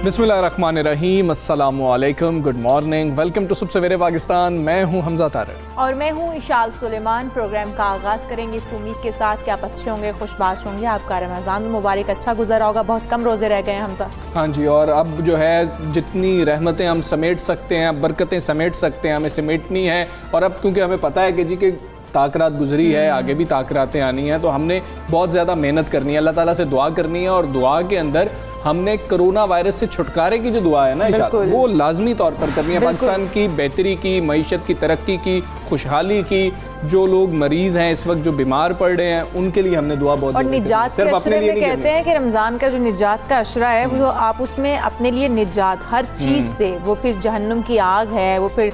बिस्मिल्लाहिर्रहमानिर्रहीम, अस्सलामुअलैकुम, good morning, welcome to सुबह सवेरे पाकिस्तान। मैं हूं हमजा तारिक और मैं हूं इशाल सुलेमान। प्रोग्राम का आगाज़ करेंगे इस उम्मीद के साथ कि आप अच्छे होंगे, खुशबाश होंगे, आपका रमज़ान मुबारक अच्छा गुजरा होगा। बहुत कम रोज़े रह गए हैं हमजा। हाँ जी, और अब जो है जितनी रहमतें हम समेट सकते हैं, बरकतें समेट सकते हैं, हमें समेटनी है। और अब क्योंकि हमें पता है कि जी कि ताकरात गुजरी है, आगे भी ताकरातें आनी हैं, तो हमने बहुत ज़्यादा मेहनत करनी है, अल्लाह ताला से दुआ करनी है। और दुआ के अंदर हमने कोरोना वायरस से छुटकारे की जो दुआ है ना इशात, वो लाजमी तौर पर करनी है। पाकिस्तान की बेहतरी की, मईशत की तरक्की की, खुशहाली की, जो लोग मरीज हैं इस वक्त जो बीमार पड़ रहे हैं, उनके लिए हमने दुआ बहुत और निजात के अशरे में कहते हैं कि रमज़ान का जो निजात का अशरा है वो आप उसमें अपने लिए निजात हर चीज़ से, वो फिर जहन्नुम की आग है, वो फिर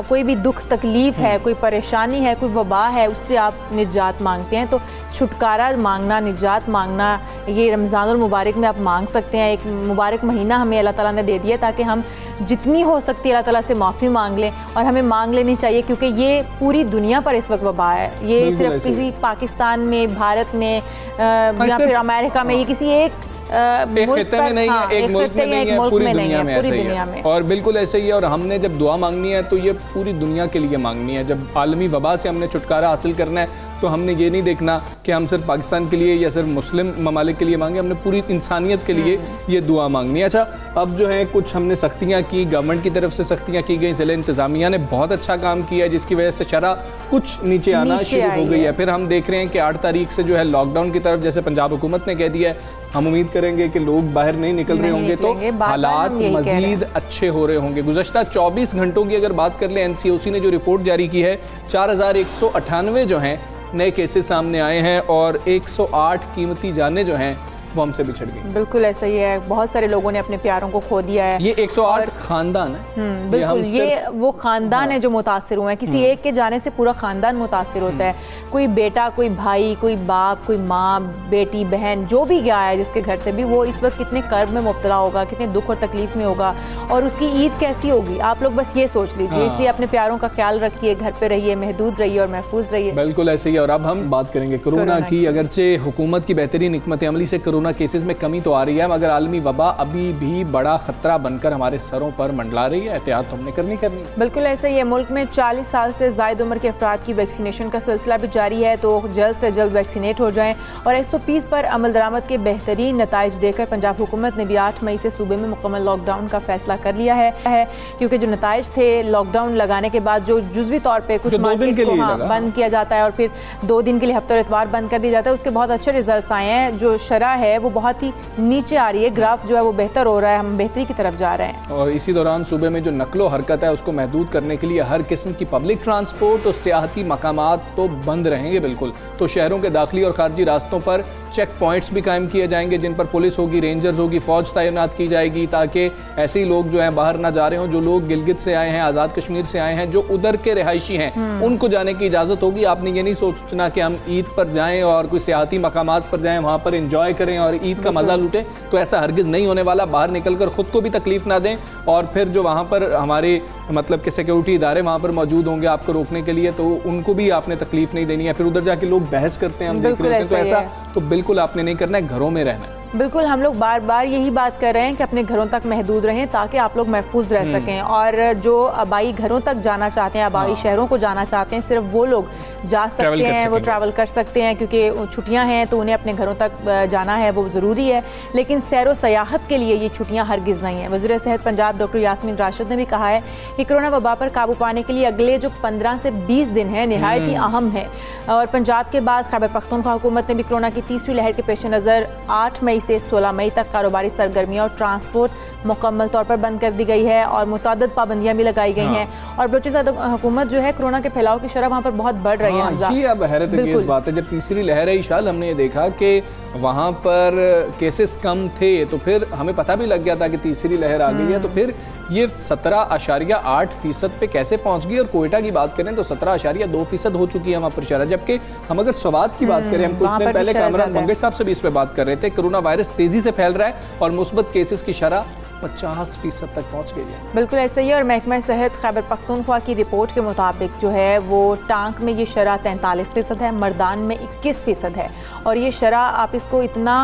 कोई भी दुख तकलीफ है, कोई परेशानी है, कोई वबा है, उससे आप निजात मांगते हैं। तो छुटकारा मांगना, निजात मांगना, ये रमज़ानुल मुबारक में आप मांग सकते हैं। एक मुबारक महीना हमें अल्लाह ताला ने दे दिया ताकि हम जितनी हो सकती है अल्लाह ताला से माफ़ी मांग लें। और हमें मांग लेनी चाहिए क्योंकि ये पूरी दुनिया पर इस वक्त वबा है। ये सिर्फ किसी पाकिस्तान में, भारत में या फिर अमेरिका में, ये किसी एक खिते में नहीं है, एक मुल्क में नहीं है, पूरी दुनिया में ऐसे ही है। और बिल्कुल ऐसे ही है। और हमने जब दुआ मांगनी है तो ये पूरी दुनिया के लिए मांगनी है। जब आलमी वबा से हमने छुटकारा हासिल करना है तो हमने ये नहीं देखना कि हम सिर्फ पाकिस्तान के लिए या सिर्फ मुस्लिम ममालिक के लिए मांगे, हमने पूरी इंसानियत के लिए ये दुआ मांगनी है। अच्छा, अब जो है कुछ हमने सख्तियाँ की, गवर्नमेंट की तरफ से सख्तियाँ की गई, ज़िला इंतज़ामिया ने बहुत अच्छा काम किया है जिसकी वजह से शरह कुछ नीचे आना शुरू हो गई है। फिर हम देख रहे हैं कि 8 तारीख से जो है लॉकडाउन की तरफ जैसे पंजाब हुकूमत ने कह दिया है, हम उम्मीद करेंगे कि लोग बाहर नहीं निकल रहे होंगे तो हालात मजीद अच्छे हो रहे होंगे। गुज़श्ता 24 घंटों की अगर बात कर ले, NCOC ने जो रिपोर्ट जारी की है, 4198 जो हैं नए केसेस सामने आए हैं और 108 कीमती जानें जो हैं वो हमसे बिछड़ गई। बिल्कुल ऐसा ही है, बहुत सारे लोगों ने अपने प्यारों को खो दिया है। ये 108 खानदान है। बिल्कुल, ये वो खानदान है जो मुतासिर हुए हैं। किसी एक के जाने से पूरा खानदान मुतासिर होता है। कोई बेटा, कोई भाई, कोई बाप, कोई माँ, बेटी, बहन, जो भी गया है जिसके घर से भी, वो इस वक्त कितने कर्ब में मुब्तला होगा, कितने दुख और तकलीफ में होगा, और उसकी ईद कैसी होगी। आप लोग बस ये सोच लीजिए। इसलिए अपने प्यारों का ख्याल रखिए, घर पे रहिए, महदूद रहिए और महफूज रहिए। बिल्कुल ऐसे ही। और अब हम बात करेंगे कोरोना की। अगरचे हुकूमत की बेहतरीन हिकमत अमली से कोरोना केसेस में कमी तो आ रही है, मगर आलमी वबा अभी भी बड़ा खतरा बनकर हमारे सरों पर मंडला रही है। एहतियात तो हमने करनी। बिल्कुल ऐसे ही है। मुल्क में 40 साल से ज़ायद उम्र के अफराद की वैक्सीनेशन का सिलसिला भी जारी है, तो जल्द से जल्द वैक्सीनेट हो जाएं। और SOPs पर अमल दरामद के बेहतरीन नताइज देकर पंजाब हुकूमत ने भी 8 मई से सूबे में मुकम्मल लॉकडाउन का फैसला कर लिया है क्योंकि जो नताइज थे लॉकडाउन लगाने के बाद, जो जुज़वी तौर पर कुछ मार्केट्स को बंद किया जाता है और फिर 2 दिन के लिए हफ्ते और इतवार बंद कर दिया जाता है, उसके बहुत अच्छे रिजल्ट आए हैं। जो शरह है वो बहुत ही नीचे आ रही है, ग्राफ जो है वो बेहतर हो रहा है, हम बेहतरी की तरफ जा रहे हैं। और इसी दौरान सूबे में जो नकलो हरकत है उसको महदूद करने के लिए हर किस्म की पब्लिक ट्रांसपोर्ट और सियाहती मकामात तो बंद रहेंगे बिल्कुल। तो शहरों के दाखिली और खारजी रास्तों पर चेक पॉइंट्स भी कायम किए जाएंगे जिन पर पुलिस होगी, रेंजर्स होगी, फौज तैनात की जाएगी ताकि ऐसे ही लोग जो हैं बाहर ना जा रहे हों। जो लोग गिलगित से आए हैं, आज़ाद कश्मीर से आए हैं, जो उधर के रिहायशी हैं, उनको जाने की इजाज़त होगी। आपने ये नहीं सोचना कि हम ईद पर जाएं और कोई सियाहती मकामात पर जाएं, वहाँ पर इंजॉय करें और ईद का मज़ा लूटें, तो ऐसा हरगिज़ नहीं होने वाला। बाहर निकल कर ख़ुद को भी तकलीफ़ ना दें और फिर जो वहाँ पर हमारे मतलब कि सिक्योरिटी इदारे वहाँ पर मौजूद होंगे आपको रोकने के लिए, तो उनको भी आपने तकलीफ़ नहीं देनी है। फिर उधर जाके लोग बहस करते हैं, हम देख रहे हैं, तो ऐसा तो बिल्कुल आपने नहीं करना है, घरों में रहना है। बिल्कुल, हम लोग बार बार यही बात कर रहे हैं कि अपने घरों तक महदूद रहें ताकि आप लोग महफूज रह सकें। और जो आबाई घरों तक जाना चाहते हैं, आबाई शहरों को जाना चाहते हैं, सिर्फ वो लोग जा सकते हैं, वो ट्रैवल कर सकते हैं क्योंकि छुट्टियां हैं तो उन्हें अपने घरों तक जाना है, वो ज़रूरी है। लेकिन सैर व सयाहत के लिए ये छुट्टियां हरगिज़ नहीं हैं। वज़ीर सेहत पंजाब डॉक्टर यास्मीन राशिद ने भी कहा है कि कोरोना वबा पर काबू पाने के लिए अगले जो 15 से 20 दिन है नहायत ही अहम है। और पंजाब के बाद खैबर पख्तूनख्वा हुकूमत ने भी कोरोना की तीसरी लहर के पेश नज़र 8 मई से 16 मई तक कारोबारी सरगर्मियाँ और ट्रांसपोर्ट मुकम्मल तौर पर बंद कर दी गई है और मुतअद्दिद पाबंदियाँ भी लगाई गई हैं। और बलूचिस्तान हुकूमत जो है कोरोना के फैलाव की शरह वहाँ पर बहुत बढ़ रही है। ये अब हैरत की इस बात है, जब तीसरी लहर है इशाल हमने ये देखा कि वहाँ पर केसेस कम थे तो फिर हमें पता भी लग गया था कि तीसरी लहर आ गई है, तो फिर ये 17.8% पे कैसे पहुंच गई। और कोयटा की बात करें तो 17.2% हो चुकी है वहाँ पर शरह। जबकि हम अगर स्वात की बात करें, हम कुछ दिन पहले कामरान मंगेश साहब से भी इस पर बात कर रहे थे, कोरोना वायरस तेजी से फैल रहा है और मुस्बत केसेस की शरह 50% तक पहुंच गई है। बिल्कुल ऐसा ही है। और महकमा सेहत खैबर पख्तूनख्वा की रिपोर्ट के मुताबिक जो है वो टांक में ये शरह 43% है, मर्दान में 21% है। और ये शरह आप इसको इतना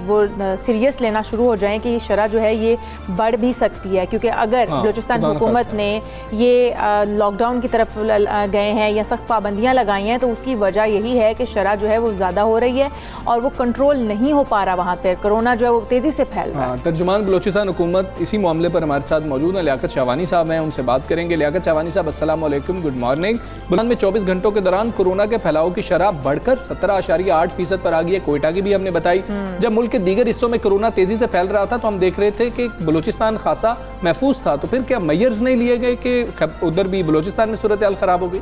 वो सीरियस लेना शुरू हो जाएं कि ये शरह जो है ये बढ़ भी सकती है, क्योंकि अगर बलूचिस्तान हुकूमत ने ये लॉकडाउन की तरफ गए हैं या सख्त पाबंदियाँ लगाई हैं तो उसकी वजह यही है कि शरह जो है वो ज़्यादा हो रही है और वो कंट्रोल नहीं हो पा रहा, वहाँ पर कोरोना जो है वो तेज़ी से फैल रहा है। तर्जुमान बलूचिस्तान हुकूमत इसी मामले पर हमारे साथ मौजूद है, लियाकत शाहवानी साहब हैं, उनसे बात करेंगे। लियाकत शाहवानी साहब, अस्सलाम वालेकुम, गुड मॉर्निंग। बुलंद में 24 घंटों के दौरान कोरोना के फैलाव की शरह बढ़कर 17.8% पर आ गई है। कोयटा की भी हमने बताई। जब मुल्क के दीगर हिस्सों में कोरोना तेजी से फैल रहा था तो हम देख रहे थे कि बलूचिस्तान खासा महफूज था, तो फिर क्या मेजर्स नहीं लिए गए कि उधर भी बलूचिस्तान में सूरत हाल खराब हो गई?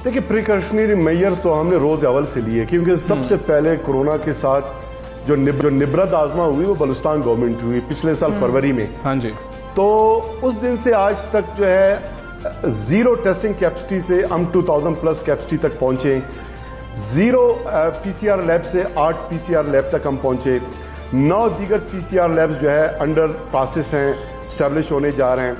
देखिए, प्रिकॉशनरी मेजर्स तो हमने रोज अव्वल से लिए, क्योंकि सबसे पहले कोरोना के साथ जो निब्रत आजमा हुई वो बलूचिस्तान गवर्नमेंट हुई पिछले साल फरवरी में। हाँ जी। तो उस दिन से आज तक जो है 0 टेस्टिंग कैपेसिटी से हम 2000 प्लस कैपेसिटी तक पहुंचे। 0 PCR लैब से 8 PCR लैब तक हम पहुंचे। 9 दीगर PCR लैब्स जो है अंडर प्रोसेस हैं, स्टैब्लिश होने जा रहे हैं।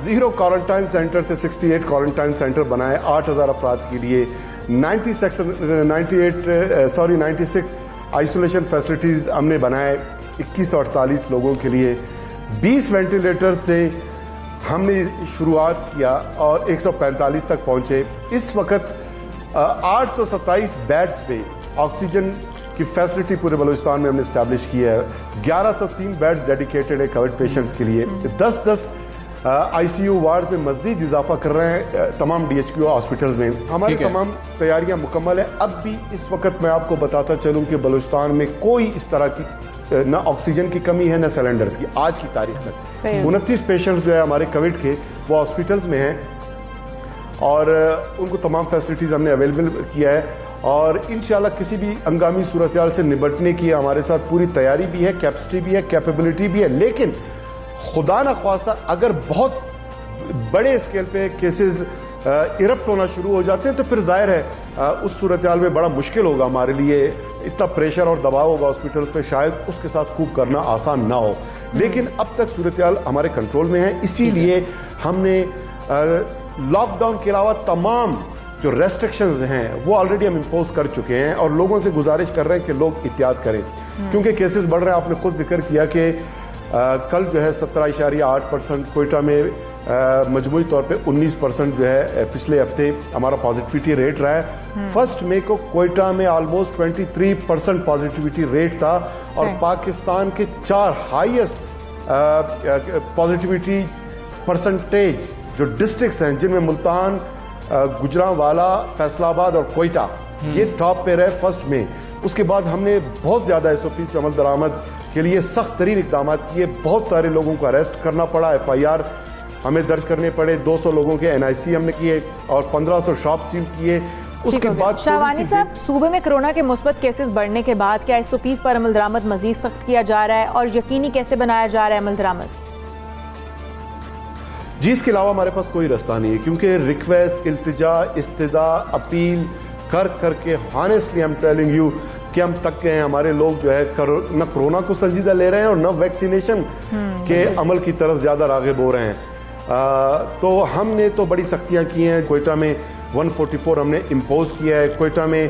0 क्वारंटाइन सेंटर से 68 क्वारंटाइन सेंटर बनाए 8000 अफराद के लिए। 96 आइसोलेशन फैसिलिटीज़ हमने बनाए 2148 लोगों के लिए। 20 वेंटिलेटर से हमने शुरुआत किया और 145 तक पहुंचे। इस वक्त 827 बेड्स पे ऑक्सीजन की फैसिलिटी पूरे बलूचिस्तान में हमने इस्टेब्लिश की है। 1103 बेड्स डेडिकेटेड है कोविड पेशेंट्स के लिए। 10 ICU वार्ड में मज़ीद इजाफा कर रहे हैं तमाम DHQ हॉस्पिटल्स में। हमारी तमाम तैयारियां मुकम्मल है। अब भी इस वक्त मैं आपको बताता चलूं कि बलूचिस्तान में कोई इस तरह की ना ऑक्सीजन की कमी है ना सिलेंडर्स की। आज की तारीख में 29 पेशेंट्स जो है हमारे कोविड के वो हॉस्पिटल्स में हैं और उनको तमाम फैसिलिटीज़ हमने अवेलेबल किया है। और इंशाल्लाह किसी भी हंगामी सूरत हाल से निपटने की हमारे साथ पूरी तैयारी भी है, कैपेसिटी भी है, कैपेबिलिटी भी है। लेकिन खुदा न ख्वास्ता अगर बहुत बड़े स्केल पे केसेस इरप्ट होना शुरू हो जाते हैं तो फिर जाहिर है उस सूरत हाल में बड़ा मुश्किल होगा हमारे लिए। इतना प्रेशर और दबाव होगा हॉस्पिटल पे, शायद उसके साथ खूब करना आसान ना हो। लेकिन अब तक सूरत हाल हमारे कंट्रोल में है, इसीलिए हमने लॉकडाउन के अलावा तमाम जो रेस्ट्रिक्शंस हैं वो ऑलरेडी हम इम्पोज कर चुके हैं और लोगों से गुजारिश कर रहे हैं कि लोग एहतियात करें, क्योंकि केसेस बढ़ रहे हैं। आपने खुद जिक्र किया कि कल जो है 17.8%, कोयटा में मजमूई तौर पे 19% जो है पिछले हफ्ते हमारा पॉजिटिविटी रेट रहा है। 1 मई को कोयटा में ऑलमोस्ट 23% पॉजिटिविटी रेट था और पाकिस्तान के 4 हाईएस्ट पॉजिटिविटी परसेंटेज जो डिस्ट्रिक्ट्स हैं, जिनमें मुल्तान, गुजरांवाला, फैसलाबाद और कोयटा ये टॉप पे रहे 1 मई। उसके बाद हमने बहुत ज़्यादा SOPs पे अमल दरामद के लिए सख्त तरीन इकदाम किए। बहुत सारे लोगों को अरेस्ट करना पड़ा, FIR हमें दर्ज करने पड़े। 200 लोगों के NIC हमने किए और 1500 शॉप सील किए। उसके बाद शाहवानी साहब, सूबे में कोरोना के मुस्बत केसेस बढ़ने के बाद क्या SOPs पर अमल दरामद मजीद सख्त किया जा रहा है और यकीनी कैसे बनाया जा रहा है अमल दरामद? जी, इसके अलावा हमारे पास कोई रास्ता नहीं है, क्योंकि रिक्वेस्ट, इल्तिजा, इस्तिदा, अपील कर करके honestly I am telling you कि हम तक के हैं। हमारे लोग जो है न कोरोना को संजीदा ले रहे हैं और न वैक्सीनेशन के अमल की तरफ ज़्यादा राग़िब हो रहे हैं। तो हमने तो बड़ी सख्तियाँ की हैं। कोयटा में 144 हमने इम्पोज किया है। कोयटा में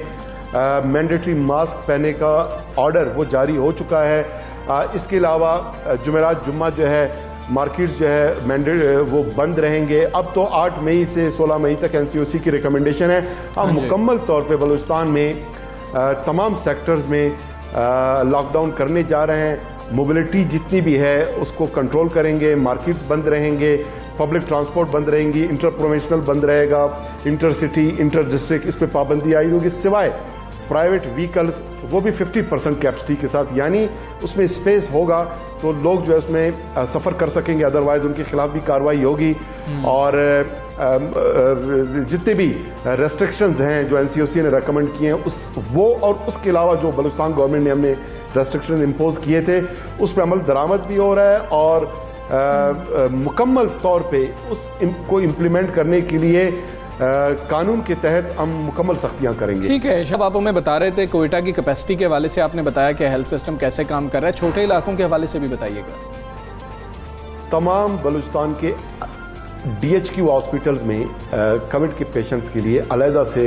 मैंडेटरी मास्क पहनने का ऑर्डर वो जारी हो चुका है। इसके अलावा जुमेरात जुम्मा जो है मार्केट्स जो है मैंडेट वो बंद रहेंगे। अब तो 8 मई से 16 मई तक NCOC की रिकमेंडेशन है। हम मुकम्मल तौर पे बलूचिस्तान में तमाम सेक्टर्स में लॉकडाउन करने जा रहे हैं। मोबिलिटी जितनी भी है उसको कंट्रोल करेंगे, मार्केट्स बंद रहेंगे, पब्लिक ट्रांसपोर्ट बंद रहेंगी, इंटर प्रोविंशनल बंद रहेगा, इंटर सिटी, इंटर डिस्ट्रिक्ट इस पर पाबंदी आई होगी, सिवाय प्राइवेट व्हीकल्स वो भी 50% कैपेसिटी के साथ, यानी उसमें स्पेस होगा तो लोग जो है उसमें सफ़र कर सकेंगे, अदरवाइज उनके खिलाफ भी कार्रवाई होगी। और जितने भी रेस्ट्रिक्शंस हैं जो NCOC ने रेकमेंड किए हैं और उसके अलावा जो बलूचिस्तान गवर्नमेंट ने हमने रेस्ट्रिक्शन इम्पोज किए थे उस पर अमल दरामद भी हो रहा है और मुकम्मल तौर पे उसको इम्प्लीमेंट करने के लिए कानून के तहत हम मुकम्मल सख्तियां करेंगे। ठीक है, शब आप हमें बता रहे थे कोयटा की कैपेसिटी के हवाले से, आपने बताया कि हेल्थ सिस्टम कैसे काम कर रहा है, छोटे इलाकों के हवाले से भी बताइएगा। तमाम बलूचिस्तान के DHQ हॉस्पिटल्स में कोविड के पेशेंट्स के लिए अलहदा से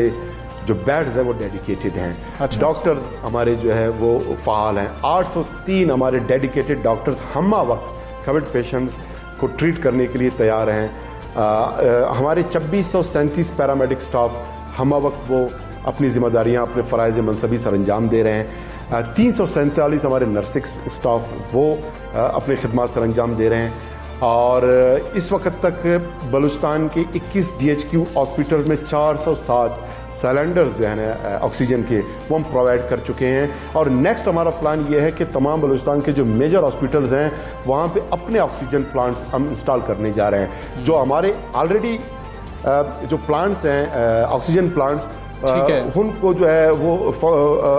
जो बेड्स हैं वो डेडिकेटेड हैं। अच्छा। डॉक्टर्स हमारे जो है वो फ़ाल हैं। 803 हमारे डेडिकेटेड डॉक्टर्स हम्मा वक्त कोविड पेशेंट्स को ट्रीट करने के लिए तैयार हैं। हमारे 2637 पैरामेडिक स्टाफ हम्मा वक्त वो अपनी जिम्मेदारियां, अपने फ़राइज़ मनसबी सर अंजाम दे रहे हैं। 347 हमारे नर्सिंग स्टाफ वो अपने खिदमात सर अंजाम दे रहे हैं। और इस वक्त तक बलूचिस्तान के 21 DHQ हॉस्पिटल्स में 407 सिलेंडर्स जो है ना ऑक्सीजन के वो हम प्रोवाइड कर चुके हैं। और नेक्स्ट हमारा प्लान ये है कि तमाम बलूचिस्तान के जो मेजर हॉस्पिटल्स हैं वहाँ पे अपने ऑक्सीजन प्लांट्स हम इंस्टॉल करने जा रहे हैं। जो हमारे ऑलरेडी जो प्लांट्स हैं ऑक्सीजन प्लांट्स उनको जो है वो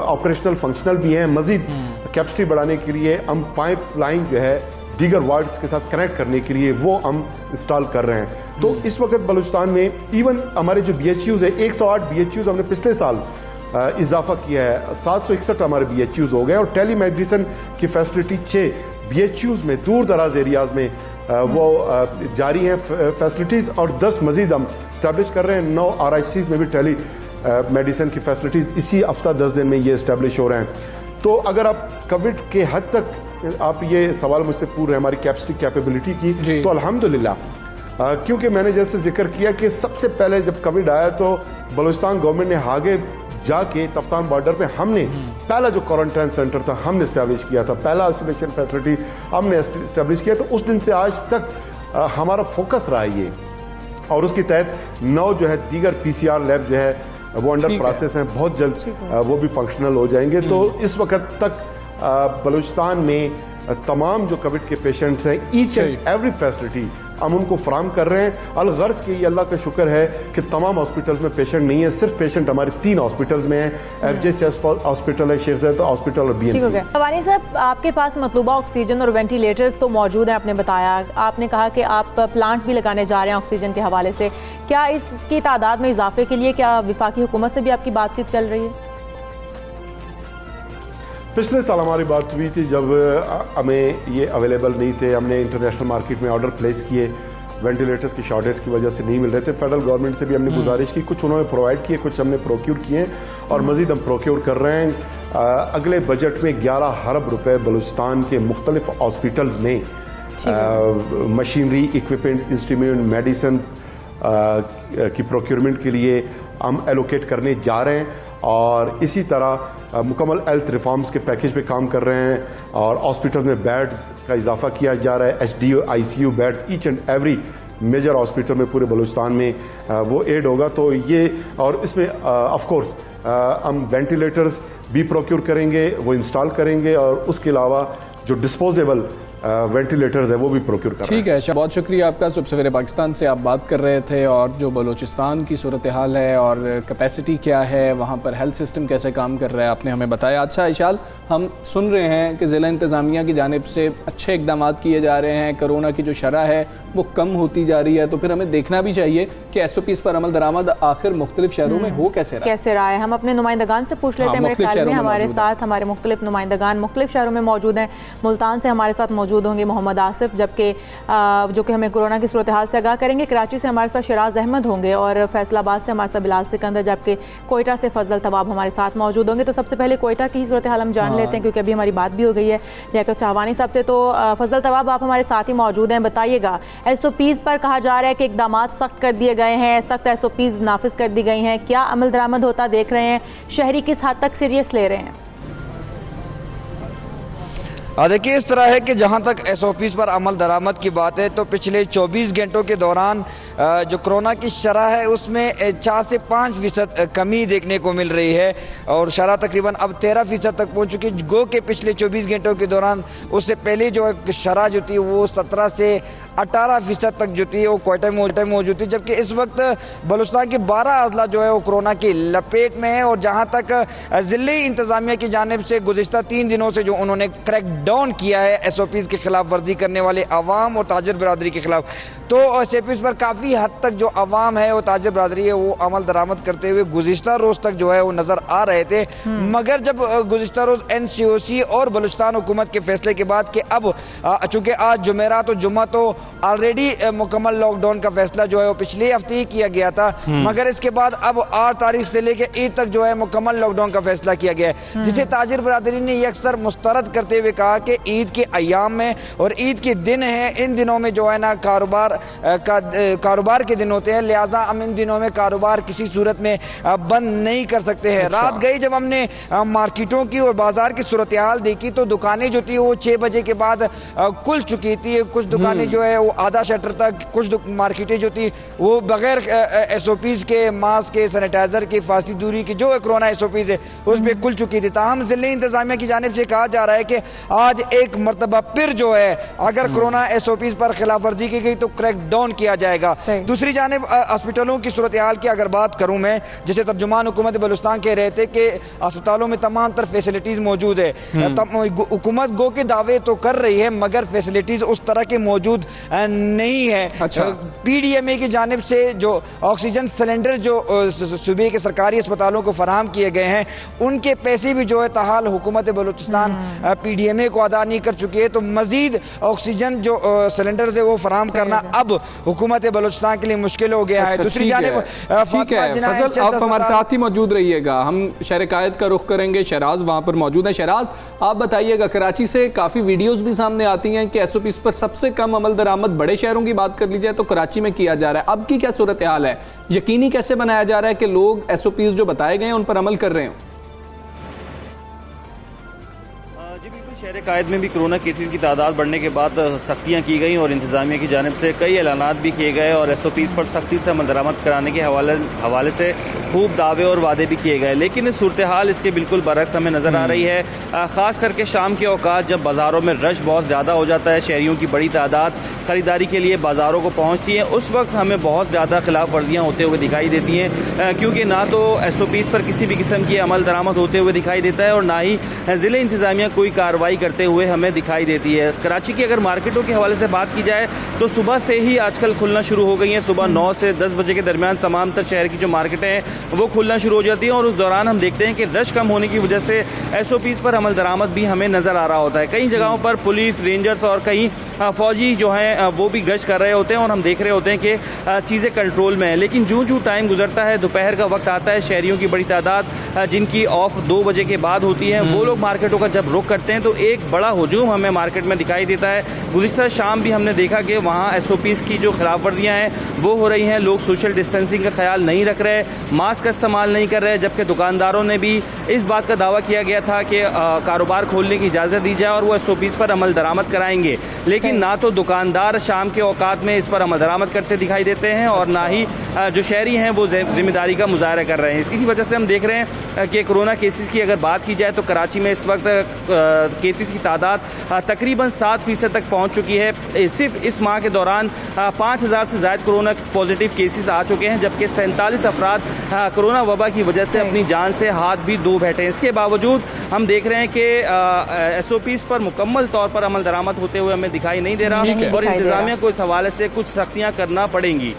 ऑपरेशनल फंक्शनल भी हैं। मजीद कैपेसिटी बढ़ाने के लिए हम पाइप लाइन जो है दीगर वार्ड्स के साथ कनेक्ट करने के लिए वो हम इंस्टॉल कर रहे हैं। तो इस वक्त बलूचिस्तान में इवन हमारे जो BHUs है 108 BHUs हमने पिछले साल इजाफा किया है, 761 हमारे BHUs हो गए। और टेली मेडिसिन की फैसिलिटी 6 BHUs में दूर दराज एरियाज में वो जारी हैं फैसिलिटीज़, और 10 मजीद हम इस्टेब्लिश कर रहे हैं। 9 RICs में भी टेली मेडिसिन की फैसिलिटीज़ इसी हफ्ता 10 दिन में ये इस्टेब्लिश हो रहे हैं। तो अगर आप कोविड के हद तक आप ये सवाल मुझसे पूछ रहे हैं हमारी कैपेसिटी कैपेबिलिटी की, तो अल्हम्दुलिल्लाह क्योंकि मैंने जैसे जिक्र किया कि सबसे पहले जब कोविड आया तो बलूचिस्तान गवर्नमेंट ने आगे जाके तफ्तान बॉर्डर पे हमने पहला जो क्वारंटाइन सेंटर था हमने इस्टेब्लिश किया था, पहला आइसोलेशन फैसिलिटी हमने इस्टेब्लिश किया। तो उस दिन से आज तक हमारा फोकस रहा ये, और उसके तहत 9 जो है दीगर PCR लैब जो है वो अंडर प्रोसेस हैं, बहुत जल्द वो भी फंक्शनल हो जाएंगे। तो इस वक्त तक बलूचिस्तान में तमाम जो कोविड के पेशेंट्स हैं ईच एंड एवरी फैसिलिटी हम उनको फराम कर रहे हैं। अलगर्ज के ये अल्लाह का शुक्र है कि तमाम हॉस्पिटल्स में पेशेंट नहीं है, सिर्फ पेशेंट हमारे 3 हॉस्पिटल्स में हैं। FJ चेस्ट हॉस्पिटल है, शेख ज़ायद हॉस्पिटल और BMC। हवानी साहब, आपके पास मतलूबा ऑक्सीजन और वेंटिलेटर्स तो मौजूद हैं, आपने बताया, आपने कहा कि आप प्लांट भी लगाने जा रहे हैं ऑक्सीजन के हवाले से। क्या इसकी तादाद में इजाफे के लिए क्या वफाकी हुकूमत से भी आपकी बातचीत चल रही है? पिछले साल हमारी बात हुई थी जब हमें ये अवेलेबल नहीं थे, हमने इंटरनेशनल मार्केट में ऑर्डर प्लेस किए, वेंटिलेटर्स की शॉर्टेज की वजह से नहीं मिल रहे थे। फेडरल गवर्नमेंट से भी हमने गुजारिश की, कुछ उन्होंने प्रोवाइड किए, कुछ हमने प्रोक्योर किए और मज़ीद हम प्रोक्योर कर रहे हैं। अगले बजट में 11 अरब रुपए बलूचिस्तान के मुख्तलिफ हॉस्पिटल्स में मशीनरी, इक्विपमेंट, इंस्ट्रूमेंट, मेडिसिन की प्रोक्योरमेंट के लिए हम एलोकेट करने जा रहे हैं। और इसी तरह मुकम्मल हेल्थ रिफॉर्म्स के पैकेज पे काम कर रहे हैं और हॉस्पिटल में बेड्स का इजाफा किया जा रहा है। HDU ICU beds each and every major hospital में पूरे बलूचिस्तान में वो एड होगा। तो ये, और इसमें ऑफ कोर्स हम वेंटिलेटर्स भी प्रोक्योर करेंगे, वो इंस्टॉल करेंगे, और उसके अलावा जो डिस्पोजेबल वेंटिलेटर्स है वो भी प्रोक्योर कर रहे हैं। ठीक है, बहुत शुक्रिया आपका। सुबह सवेरे पाकिस्तान से आप बात कर रहे थे और जो बलूचिस्तान की सूरत हाल है और कैपेसिटी क्या है, वहाँ पर हेल्थ सिस्टम कैसे काम कर रहा है, आपने हमें बताया। अच्छा इशाल, हम सुन रहे हैं कि ज़िला इंतज़ामिया की जानिब से अच्छे इकदाम किए जा रहे हैं, कोरोना की जो शरह है वो कम होती जा रही है, तो फिर हमें देखना भी चाहिए कि SOPs पर अमल दरामद आखिर मुख्तलिफ शहरों में हो कैसे रहा है। हम अपने नुमाइंदगान से पूछ लेते हैं। मेरे ख्याल में हमारे साथ हमारे मुख्तलिफ नुमाइंदगान मुख्तलिफ शहरों में मौजूद हैं। मुल्तान से हमारे साथ मौजूद होंगे मोहम्मद आसिफ, जबकि जो कि हमें कोरोना की सूरत हाल से आगाह करेंगे। कराची से हमारे साथ शिराज अहमद होंगे और फैसलाबाद से हमारे साथ बिलाल सिकंदर, जबकि कोयटा से फजल तवाब हमारे साथ मौजूद होंगे। तो सबसे पहले कोयटा की सूरत हाल हम जान लेते हैं, क्योंकि अभी हमारी बात भी हो गई है लियाकत शाहवानी साहब से। तो फजल तवाब, आप हमारे साथ ही मौजूद हैं, बताइएगा SOPs पर कहा जा रहा है कि इकदाम सख्त कर दिए गए हैं, सख्त SOPs नाफिज कर दी गई हैं, क्या अमल दरामद होता देख रहे हैं? शहरी किस हद तक सीरियस ले रहे हैं? देखिए, इस तरह है कि जहां तक SOPs पर अमल दरामद की बात है तो पिछले 24 घंटों के दौरान जो कोरोना की शरह है उसमें 4 से 5% कमी देखने को मिल रही है और शरह तकरीबन अब 13% तक पहुंच चुकी है। गो के पिछले 24 घंटों के दौरान उससे पहले जो शरह जो थी वो 17 से 18% तक जो थी वो क्वार्टर में मौजूद थी, जबकि इस वक्त बलूचिस्तान के 12 अजला जो है वो कोरोना की लपेट में है। और जहां तक ज़िली इंतज़ामिया की जानिब से गुज़िश्ता 3 दिनों से जो उन्होंने क्रैक डाउन किया है SOPs के खिलाफ वर्जी करने वाले अवाम और ताजिर बरादरी के खिलाफ, तो SOPs पर काफ़ी हद तक जो अवाम है वो ताजिर बरादरी है वो अमल दरामद करते हुए गुज़िश्ता रोज़ तक जो है वो नज़र आ रहे थे। मगर जब गुज़िश्ता रोज़ NCOC और बलूचिस्तान हुकूमत के फैसले के बाद कि अब चूँकि आज जुमेरात तो जुम्मा तो ऑलरेडी मुकम्मल लॉकडाउन का फैसला जो है वो पिछले हफ्ते ही किया गया था, मगर इसके बाद अब 8 तारीख से लेकर ईद तक जो है मुकम्मल लॉकडाउन का फैसला किया गया है, जिसे ताजिर बरादरी ने ये अक्सर मुस्तरद करते हुए कहा कि ईद के अयाम में और ईद के दिन हैं, इन दिनों में जो है ना कारोबार के दिन होते हैं, लिहाजा हम इन दिनों में कारोबार किसी सूरत में बंद नहीं कर सकते हैं। रात गई जब हमने मार्केटों की और बाजार की सूरत हाल देखी तो दुकानें जो थी वो 6 बजे के बाद खुल चुकी थी। कुछ दुकानें जो है वो आधा शटर तक, कुछ मार्केटें जो थी वो बगैर SOPs के, मास्क के, सैनिटाइजर के, फासली दूरी की जो कोरोना SOPs है उस पर खुल चुकी थी। ताहम ज़िले इंतजामिया की जानिब से कहा जा रहा है कि आज एक मरतबा फिर जो है अगर कोरोना SOPs पर खिलाफ वर्जी की गई तो क्रैक डाउन किया जाएगा। दूसरी जानिब अस्पतालों की सूरत हाल की अगर बात करूं मैं, जैसे तर्जुमान हुकूमत बलूचिस्तान कह रहे थे कि अस्पतालों में तमाम तर फैसिलिटीज़ मौजूद है। हुकूमत गो के दावे तो कर रही है मगर फैसिलिटीज़ उस तरह के मौजूद नहीं है। PDMA की जानिब से जो ऑक्सीजन सिलेंडर जो सूबे के सरकारी अस्पतालों को फराहम किए गए हैं उनके पैसे भी जो है ताहाल हुकूमत बलूचिस्तान PDMA को अदा नहीं कर चुकी है, तो मजीद ऑक्सीजन जो सिलेंडर है वो फराहम करना अब हुकूमत बलूचिस्तान के लिए मुश्किल हो गया है। दूसरी जानिब ठीक है फजल, आप हमारे साथ ही मौजूद रहिएगा, हम शहर कायद का रुख करेंगे। शहराज वहाँ पर मौजूद है। शहराज, आप बताइएगा, कराची से काफ़ी वीडियोस भी सामने आती हैं कि SOPs पर सबसे कम अमल दरामद बड़े शहरों की बात कर ली जाए तो कराची में किया जा रहा है। अब की क्या सूरत हाल है? यकीनी कैसे बनाया जा रहा है कि लोग SOPs जो बताए गए हैं उन पर अमल कर रहे हैं? शहर कायद में भी कोरोना केसेस की तादाद बढ़ने के बाद सख्तियाँ की गई और इंतजामिया की जानिब से कई ऐलानात भी किए गए और SOPs पर सख्ती से अमल दरामद कराने के हवाले से खूब दावे और वादे भी किए गए, लेकिन सूरत हाल इसके बिल्कुल बरक्स हमें नज़र आ रही है। ख़ास करके शाम के औकात जब बाज़ारों में रश बहुत ज़्यादा हो जाता है, शहरियों की बड़ी तादाद ख़रीदारी के लिए बाज़ारों को पहुँचती है, उस वक्त हमें बहुत ज़्यादा खिलाफ वर्जियाँ होते हुए दिखाई देती हैं, क्योंकि ना तो SOPs पर किसी भी किस्म की अमल दरामद होते हुए दिखाई देता है और ना ही ज़िले इंतजामिया कोई कार्रवाई करते हुए हमें दिखाई देती है। कराची की अगर मार्केटों के हवाले से बात की जाए तो सुबह से ही आजकल खुलना शुरू हो गई हैं। सुबह 9 से 10 बजे के दरमियान तमाम तर शहर की जो मार्केटें हैं वो खुलना शुरू हो जाती हैं और उस दौरान हम देखते हैं कि रश कम होने की वजह से SOPs पर अमल दरामद भी हमें नजर आ रहा होता है। कई जगहों पर पुलिस, रेंजर्स और कई फौजी जो हैं वो भी गश्त कर रहे होते हैं और हम देख रहे होते हैं कि चीज़ें कंट्रोल में है, लेकिन जूं टाइम गुजरता है, दोपहर का वक्त आता है, शहरियों की बड़ी तादाद जिनकी ऑफ 2 बजे के बाद होती है वो लोग मार्केटों का जब रुख करते हैं तो एक बड़ा हुजूम हमें मार्केट में दिखाई देता है। गुज़िश्ता शाम भी हमने देखा कि वहाँ SOPs की जो खिलाफ वर्जियाँ हैं वो हो रही हैं, लोग सोशल डिस्टेंसिंग का ख्याल नहीं रख रहे, मास्क का इस्तेमाल नहीं कर रहे, जबकि दुकानदारों ने भी इस बात का दावा किया गया था कि कारोबार खोलने की इजाज़त दी जाए और वो SOPs पर अमल दरामद कराएंगे, लेकिन ना तो दुकानदार शाम के औकात में इस पर अमल दरामद करते दिखाई देते हैं और ना ही जो शहरी हैं वो जिम्मेदारी का मुजाहरा कर रहे हैं। इसी वजह से हम देख रहे हैं कि कोरोना केसेस की अगर बात की जाए तो कराची में इस वक्त केसेस की तादाद तकरीबन 7% तक पहुंच चुकी है। सिर्फ इस माह के दौरान 5000 से ज़्यादा कोरोना पॉजिटिव केसेस आ चुके हैं, जबकि 47 अफराद कोरोना वबा की वजह से अपनी जान से हाथ भी धो बैठे हैं। इसके बावजूद हम देख रहे हैं कि SOPs पर मुकम्मल तौर पर अमल दरामद होते हुए हमें दिखाई नहीं दे रहा और इंतजामिया को इस हवाले से कुछ सख्तियाँ करना पड़ेंगी।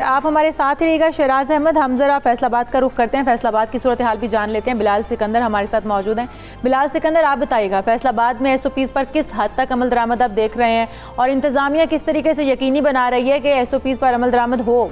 आप हमारे साथ ही रहिएगा शहराज अहमद। हम जरा फैसलाबाद का रुख करते हैं, फैसलाबाद की सूरत हाल भी जान लेते हैं। बिलाल सिकंदर हमारे साथ मौजूद हैं। बिलाल सिकंदर, आप बताइएगा फैसलाबाद में SOPs पर किस हद तक अमल दरामद आप देख रहे हैं और इंतजामिया किस तरीके से यकीनी बना रही है कि SOPs पर अमल दरामद हो?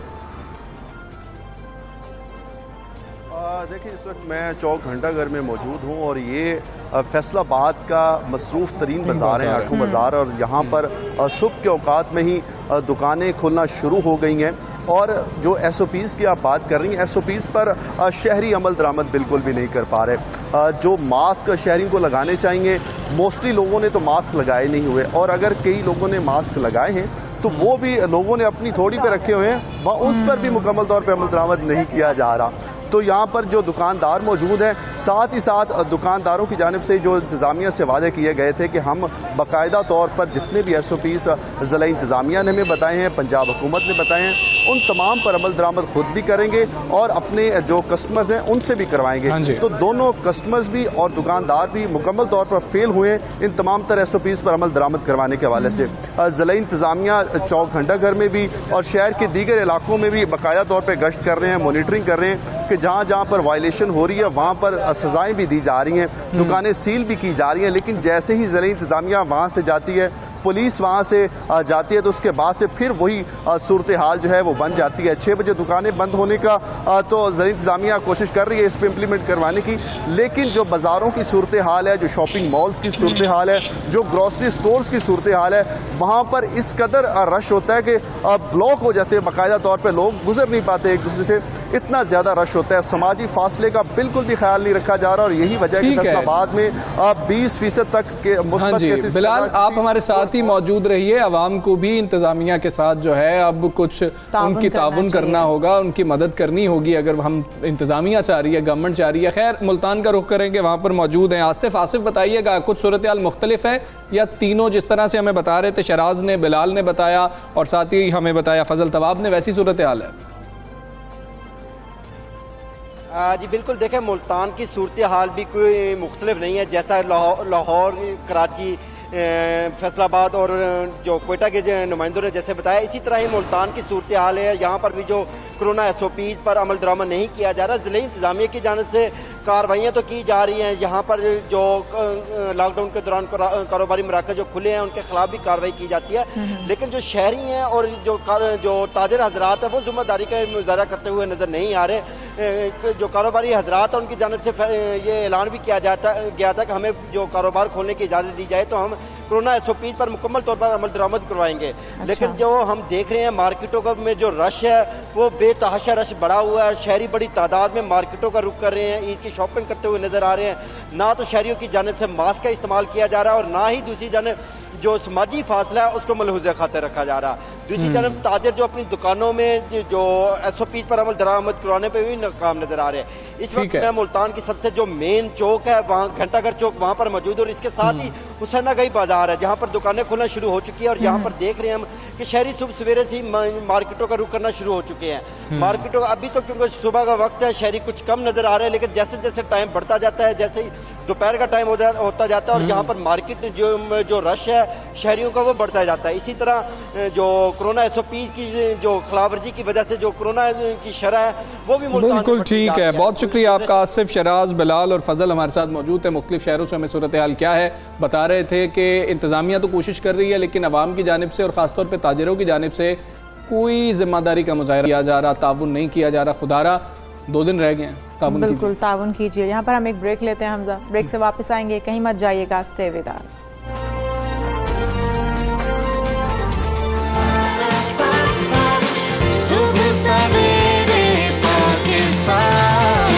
देखिए, इस वक्त मैं चौक घंटाघर में मौजूद हूँ और ये फैसलाबाद का मसरूफ़ तरीन बाज़ार है, आठों बाज़ार, और यहाँ पर सुबह के औकात में ही दुकानें खुलना शुरू हो गई हैं। और जो SOPs की आप बात कर रही हैं, SOPs पर शहरी अमल दरामद बिल्कुल भी नहीं कर पा रहे। जो मास्क शहरी को लगाने चाहिए, मोस्टली लोगों ने तो मास्क लगाए नहीं हुए, और अगर कई लोगों ने मास्क लगाए हैं तो वो भी लोगों ने अपनी थोड़ी पे रखे हुए हैं, वह उस पर भी मुकम्मल तौर पर अमल दरामद नहीं किया जा रहा। तो यहाँ पर जो दुकानदार मौजूद हैं, साथ ही साथ दुकानदारों की जानिब से जो इंतज़ामिया से वादे किए गए थे कि हम बाकायदा तौर पर जितने भी SOPs ज़िला इंतज़ामिया ने हमें बताए हैं, पंजाब हुकूमत ने बताए हैं, उन तमाम पर अमल दरामद खुद भी करेंगे और अपने जो कस्टमर्स हैं उनसे भी करवाएंगे। तो दोनों कस्टमर्स भी और दुकानदार भी मुकम्मल तौर पर फेल हुए इन तमाम तर SOPs पर अमल दरामद करवाने के हवाले से। ज़िला इंतज़ामिया चौक घंटाघर में भी और शहर के दीगर इलाकों में भी बाकायदा तौर पर गश्त कर रहे हैं, मॉनिटरिंग कर रहे हैं कि जहाँ जहाँ पर वायलेशन हो रही है वहाँ पर सजाएं भी दी जा रही हैं, दुकानें सील भी की जा रही हैं। लेकिन जैसे ही ज़िला इंतज़ामिया वहाँ से जाती है, पुलिस वहाँ से जाती है, तो उसके बाद से फिर वही सूरत हाल जो है वो बन जाती है। 6 बजे दुकानें बंद होने का तो ज़िला इंतज़ामिया कोशिश कर रही है इस पर इम्प्लीमेंट करवाने की, लेकिन जो बाज़ारों की सूरत हाल है, जो शॉपिंग मॉल्स की सूरत हाल है, जो ग्रॉसरी स्टोर्स की सूरत हाल है, वहाँ पर इस कदर रश होता है कि ब्लॉक हो जाते हैं, बाकायदा तौर पर लोग गुजर नहीं पाते एक दूसरे से, इतना ज़्यादा रश होता है। समाजी फासले का बिल्कुल भी ख्याल नहीं रखा जा रहा, और यही वजह है कि फैसलाबाद में 20% तक के मुस्बत केसेस। बिलाल, आप हमारे साथ ही मौजूद रहिए। आवाम को भी इंतज़ामिया के साथ जो है अब कुछ उनकी ताउन करना होगा, उनकी मदद करनी होगी। अगर हम इंतज़ामिया चाह रही है, गवर्नमेंट चाह रही है। खैर, मुल्तान का रुख करेंगे, वहाँ पर मौजूद हैं आसिफ बताइएगा, कुछ सूरत हाल मुख्तलिफ है या तीनों जिस तरह से हमें बता रहे थे, शराज ने, बिलाल ने बताया और साथ ही हमें बताया फजल तवाब ने, वैसी सूरत हाल है? जी बिल्कुल, देखें मुल्तान की सूरत हाल भी कोई मुख्तलिफ नहीं है। जैसा लाहौर, कराची, फैसलाबाद और जो कोयटा के नुमाइंदों ने जैसे बताया, इसी तरह ही मुल्तान की सूरत हाल है। यहाँ पर भी जो कोरोना SOPs पर अमल दरामद नहीं किया जा रहा, ज़िला इंतज़ामिया की जानिब से कार्रवाइयाँ तो की जा रही हैं। यहाँ पर जो लॉकडाउन के दौरान कारोबारी मराकज़ जो खुले हैं उनके खिलाफ भी कार्रवाई की जाती है, लेकिन जो शहरी हैं और जो ताजर हजरात हैं वो जिम्मेदारी का मुजाहरा करते हुए नज़र नहीं आ रहे। जो कारोबारी हजरात हैं उनकी जानिब से ये ऐलान भी किया गया था कि हमें जो कारोबार खोलने की इजाज़त दी जाए तो हम कोरोना SOPs पर मुकम्मल तौर पर अमल दरामद करवाएंगे। लेकिन जो हम देख रहे हैं मार्केटों में जो रश है वो बेतहाशा रश बढ़ा हुआ है। शहरी बड़ी तादाद में मार्केटों का रुख कर रहे हैं, ईद की शॉपिंग करते हुए नजर आ रहे हैं। ना तो शहरियों की जानिब से मास्क का इस्तेमाल किया जा रहा है और ना ही दूसरी जानिब जो समाजी फासला है उसको मलहूज़ खातिर रखा जा रहा। दूसरी जानब ताजर जो अपनी दुकानों में जो SOPs पर अमल दरामद करवाने पर भी नाकाम नजर आ रहे हैं। इस वक्त मैं मुल्तान की सबसे जो मेन चौक है वहाँ घंटाघर चौक वहाँ पर मौजूद और इसके साथ ही हुसैनागई बाजार है जहाँ पर दुकानें खुलना शुरू हो चुकी है। और यहाँ पर देख रहे हैं हम कि शहरी सुबह सवेरे से ही मार्केटों का रुख करना शुरू हो चुके हैं। मार्केटों अभी तो क्योंकि सुबह का वक्त है, शहरी कुछ कम नजर आ रहे हैं, लेकिन जैसे जैसे टाइम बढ़ता जाता है, जैसे ही दोपहर का टाइम होता जाता है और यहाँ पर मार्केट जो रश है शहरियों का वो बढ़ता जाता है। इसी तरह जो कोरोना SOPs की जो खिलाफवर्जी की वजह से जो कोरोना की शरह है वो भी बिल्कुल ठीक है। बहुत शुक्रिया आपका आसिफ, शराज, बिलाल और फजल हमारे साथ मौजूद है। मुख्तलिफ शहरों से हमें सूरत हाल क्या है बता रहे थे कि इंतज़ामिया तो कोशिश कर रही है लेकिन अवाम की जानिब से और ख़ासतौर पर ताजरों की जानिब से कोई जिम्मेदारी का मुजाहरा किया जा रहा, ताउन नहीं किया जा रहा। खुदारा 2 दिन रह गए हैं, ताउन बिल्कुल ताउन कीजिए। यहाँ पर हम एक ब्रेक लेते हैं हमजा, ब्रेक से वापस आएंगे, कहीं मत जाइएगा, स्टे विद अस। सुबह सवेरे पाकिस्तान,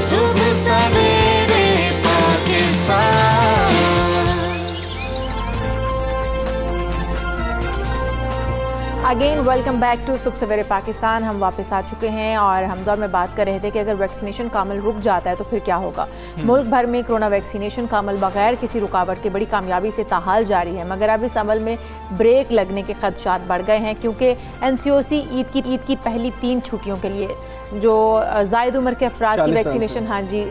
सुबह सवेरे Pakistan. Again welcome back to सुबह सवेरे पाकिस्तान। हम वापस आ चुके हैं और हमजा में बात कर रहे थे कि अगर वैक्सीनेशन का अमल रुक जाता है तो फिर क्या होगा। मुल्क भर में कोरोना वैक्सीनेशन का अमल बगैर किसी रुकावट के बड़ी कामयाबी से ताहाल जारी है, मगर अब इस अमल में ब्रेक लगने के खदशात बढ़ गए हैं क्योंकि NCOC ईद की पहली 3 छुट्टियों के लिए जो जायद उम्र के अफराद की वैक्सीनेशन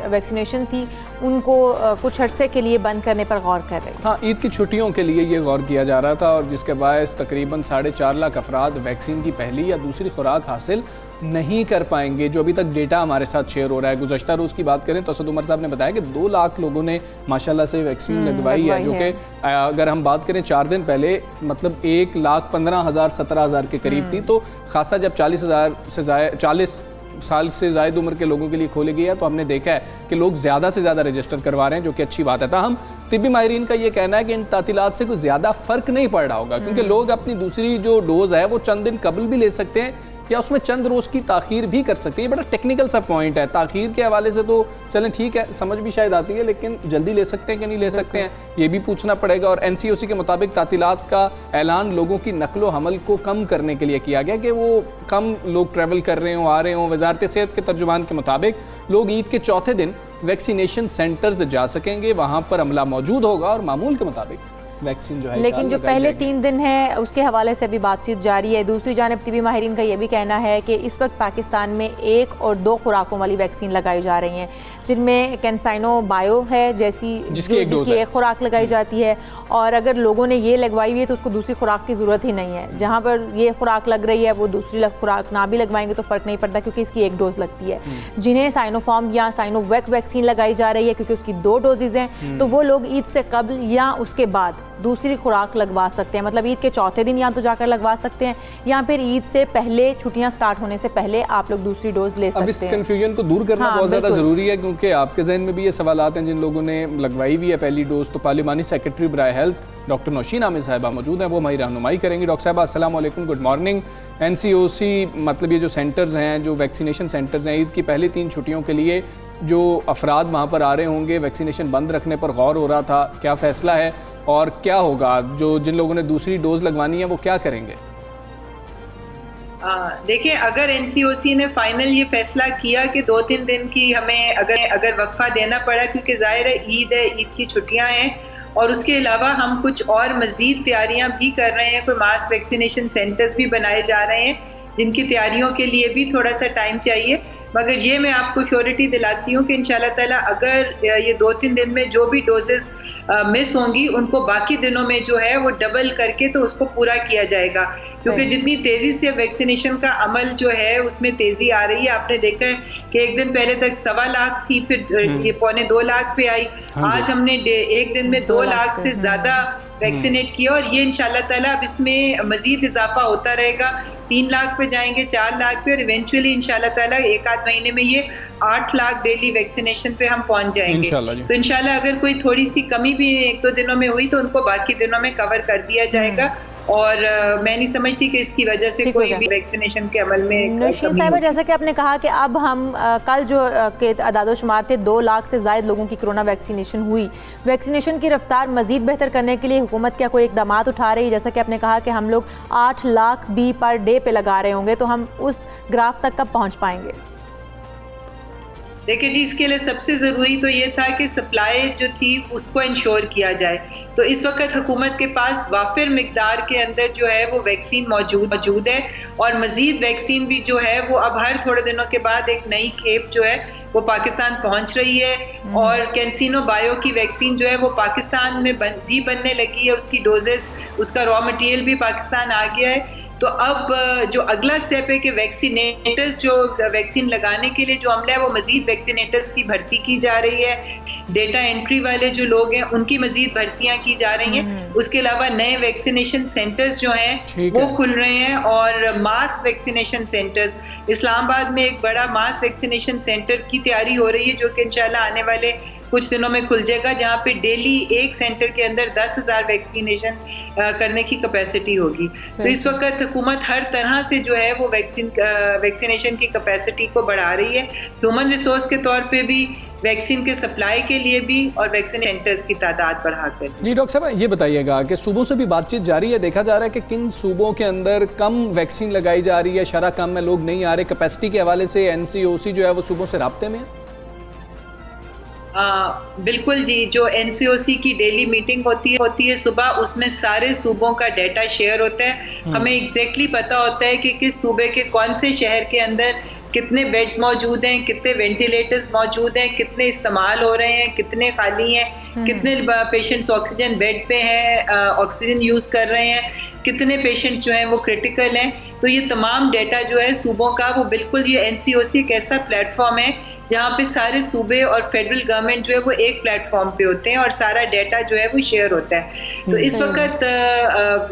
वैक्सीनेशन थी उनको कुछ अरसे के लिए बंद करने पर गौर कर रहे हैं। हाँ, ईद की छुट्टियों के लिए ये गौर किया जा रहा था और जिसके बायस तकरीबन 4.5 लाख अफराद वैक्सीन की पहली या दूसरी खुराक हासिल नहीं कर पाएंगे, जो अभी तक डेटा हमारे साथ शेयर हो रहा है। गुज़श्ता रोज़ की बात करें तो असद उमर साहब ने बताया कि 2 लाख लोगों ने माशाल्लाह से वैक्सीन लगवाई है, जो कि अगर हम बात करें 4 दिन पहले मतलब 1,15,000 17,000 के करीब थी। तो खासा जब 40,000 से 40 साल से ज़ायद उम्र के लोगों के लिए खोली गई है, तो हमने देखा है कि लोग ज़्यादा से ज़्यादा रजिस्टर करवा रहे हैं, जो कि अच्छी बात है। ताहम तिब्बी माहिरीन का ये कहना है कि इन तातीलात से कुछ ज़्यादा फ़र्क नहीं पड़ रहा होगा, क्योंकि लोग अपनी दूसरी जो डोज़ है वो चंद दिन कबल भी ले सकते हैं या उसमें चंद रोज़ की ताख़ीर भी कर सकते हैं। ये बड़ा टेक्निकल सा पॉइंट है। ताख़ीर के हवाले से तो चलें ठीक है, समझ भी शायद आती है, लेकिन जल्दी ले सकते हैं कि नहीं ले सकते हैं ये भी पूछना पड़ेगा। और NCOC के मुताबिक तातीलात का ऐलान लोगों की नकलो हमल को कम करने के लिए किया गया कि वो कम लोग ट्रैवल कर रहे हों, आ रहे हों। वज़ारत सेहत के तर्जुमान के मुताबिक लोग ईद के चौथे दिन वैक्सीनेशन सेंटर्स जा सकेंगे, वहाँ पर अमला मौजूद होगा और मामूल के मुताबिक वैक्सीन जो है। लेकिन जो पहले 3 दिन है उसके हवाले से अभी बातचीत जारी है। दूसरी जानब तिब्बी माहिरीन का ये भी कहना है कि इस वक्त पाकिस्तान में 1 और 2 खुराकों वाली वैक्सीन लगाई जा रही हैं, जिनमें कैंसाइनो बायो है जिसकी एक खुराक लगाई जाती है, और अगर लोगों ने ये लगवाई हुई है तो उसको दूसरी खुराक की ज़रूरत ही नहीं है। जहाँ पर ये खुराक लग रही है वो दूसरी खुराक ना भी लगवाएंगे तो फ़र्क नहीं पड़ता, क्योंकि इसकी 1 डोज़ लगती है। जिन्हें साइनोफार्म या साइनोवैक वैक्सीन लगाई जा रही है क्योंकि उसकी 2 डोजेज़ हैं, तो वो लोग ईद से कबल या उसके बाद दूसरी खुराक लगवा सकते हैं। मतलब ईद के चौथे दिन या तो जाकर लगवा सकते हैं या फिर ईद से पहले, छुट्टियां स्टार्ट होने से पहले आप लोग दूसरी डोज ले सकते हैं। अब इस कंफ्यूजन को दूर करना बहुत ज़्यादा ज़रूरी है, क्योंकि आपके जहन में भी ये सवालात हैं जिन लोगों ने लगवाई हुई है पहली डोज। तो पार्लिमानी सेक्रेटरी बराए हेल्थ डॉक्टर नौशीन आमिर साहिबा मौजूद हैं, वो हमारी रहनुमाई करेंगी। डॉक्टर साहबा अस्सलाम वालेकुम, गुड मॉर्निंग। NCOC मतलब ये जो सेंटर्स हैं, जो वैक्सीनेशन सेंटर्स हैं, ईद की पहली 3 छुट्टियों के लिए जो अफराद वहाँ पर आ रहे होंगे, वैक्सीनेशन बंद रखने पर गौर हो रहा था, क्या फ़ैसला है और क्या होगा? जो जिन लोगों ने दूसरी डोज लगवानी है वो क्या करेंगे? देखिए, अगर NCOC ने फाइनल ये फैसला किया कि 2-3 दिन की हमें अगर वक्फा देना पड़ा, क्योंकि जाहिर है ईद है, ईद की छुट्टियां हैं, और उसके अलावा हम कुछ और मज़ीद तैयारियां भी कर रहे हैं। कोई मास वैक्सीनेशन सेंटर्स भी बनाए जा रहे हैं, जिनकी तैयारियों के लिए भी थोड़ा सा टाइम चाहिए। मगर ये मैं आपको श्योरिटी दिलाती हूँ कि इंशाल्लाह ताला अगर ये 2-3 दिन में जो भी डोजेस मिस होंगी उनको बाकी दिनों में जो है वो डबल करके तो उसको पूरा किया जाएगा, क्योंकि जितनी तेज़ी से वैक्सीनेशन का अमल जो है उसमें तेज़ी आ रही है। आपने देखा है कि एक दिन पहले तक 1.25 लाख थी, फिर ये 2.25 लाख पे आई। आज हमने एक दिन में 2 लाख से ज़्यादा वैक्सीनेट किया, और ये इंशाल्लाह ताला अब इसमें मजीद इजाफा होता रहेगा। 3 लाख पे जाएंगे, 4 लाख पे, और इवेंचुअली इंशाल्लाह ताला 1-आध महीने में ये 8 लाख डेली वैक्सीनेशन पे हम पहुंच जाएंगे। तो इंशाल्लाह अगर कोई थोड़ी सी कमी भी 1-2 दिनों में हुई तो उनको बाकी दिनों में कवर कर दिया जाएगा। और मैं नहीं समझती कि इसकी वजह से कोई भी वैक्सीनेशन के अमल में नौशीन साहिबा, जैसा कि आपने कहा कि अब हम कल जो के आदादोशुमार थे 2 लाख से ज़ायद लोगों की कोरोना वैक्सीनेशन हुई। वैक्सीनेशन की रफ्तार मज़ीद बेहतर करने के लिए हुकूमत क्या कोई इकदाम उठा रही है? जैसा कि आपने कहा कि हम लोग 8 लाख भी पर डे पे लगा रहे होंगे, तो हम उस ग्राफ तक कब पहुँच पाएंगे? देखिए जी, इसके लिए सबसे ज़रूरी तो ये था कि सप्लाई जो थी उसको इंश्योर किया जाए। तो इस वक्त हुकूमत के पास वाफिर मिकदार के अंदर जो है वो वैक्सीन मौजूद है, और मज़ीद वैक्सीन भी जो है वो अब हर थोड़े दिनों के बाद एक नई खेप जो है वो पाकिस्तान पहुंच रही है। और कैंसिनो बायो की वैक्सीन जो है वो पाकिस्तान में भी बनने लगी है, उसकी डोजेस, उसका रॉ मटेरियल भी पाकिस्तान आ गया है। तो अब जो अगला स्टेप है कि वैक्सीनेटर्स जो वैक्सीन लगाने के लिए जो अमला है वो मज़ीद वैक्सीनेटर्स की भर्ती की जा रही है। डेटा एंट्री वाले जो लोग हैं उनकी मज़ीद भर्तियां की जा रही हैं। उसके अलावा नए वैक्सीनेशन सेंटर्स जो हैं वो खुल रहे हैं, और मास वैक्सीनेशन सेंटर्स, इस्लामाबाद में एक बड़ा मास वैक्सीनेशन सेंटर की तैयारी हो रही है जो कि इंशाल्लाह आने वाले कुछ दिनों में खुल जाएगा, जहाँ पे डेली एक सेंटर के अंदर 10,000 वैक्सीनेशन करने की कैपेसिटी होगी। तो इस वक्त हुकूमत हर तरह से जो है वो वैक्सीनेशन की कैपेसिटी को बढ़ा रही है, ह्यूमन रिसोर्स के तौर पे भी, वैक्सीन के सप्लाई के लिए भी, और वैक्सीन सेंटर्स की तादाद बढ़ाकर। जी डॉक्टर साहब, ये बताइएगा कि सूबों से भी बातचीत जारी है, देखा जा रहा है कि किन सूबों के अंदर कम वैक्सीन लगाई जा रही है, शरह कम में लोग नहीं आ रहे, कैपेसिटी के हवाले से NCOC जो है वो सूबों से राब्ते में है? बिल्कुल जी, जो NCOC की डेली मीटिंग होती है सुबह, उसमें सारे सूबों का डाटा शेयर होता है। हमें एग्जैक्टली पता होता है कि किस सूबे के कौन से शहर के अंदर कितने बेड्स मौजूद हैं, कितने वेंटिलेटर्स मौजूद हैं, कितने इस्तेमाल हो रहे हैं, कितने खाली हैं, कितने पेशेंट्स ऑक्सीजन बेड पे हैं, ऑक्सीजन यूज़ कर रहे हैं, कितने पेशेंट्स जो हैं वो क्रिटिकल हैं। तो ये तमाम डेटा जो है सूबों का, वो बिल्कुल ये NCOC एक ऐसा प्लेटफॉर्म है जहाँ पे सारे सूबे और फेडरल गवर्नमेंट जो है वो एक प्लेटफॉर्म पे होते हैं और सारा डाटा जो है वो शेयर होता है। तो इस वक्त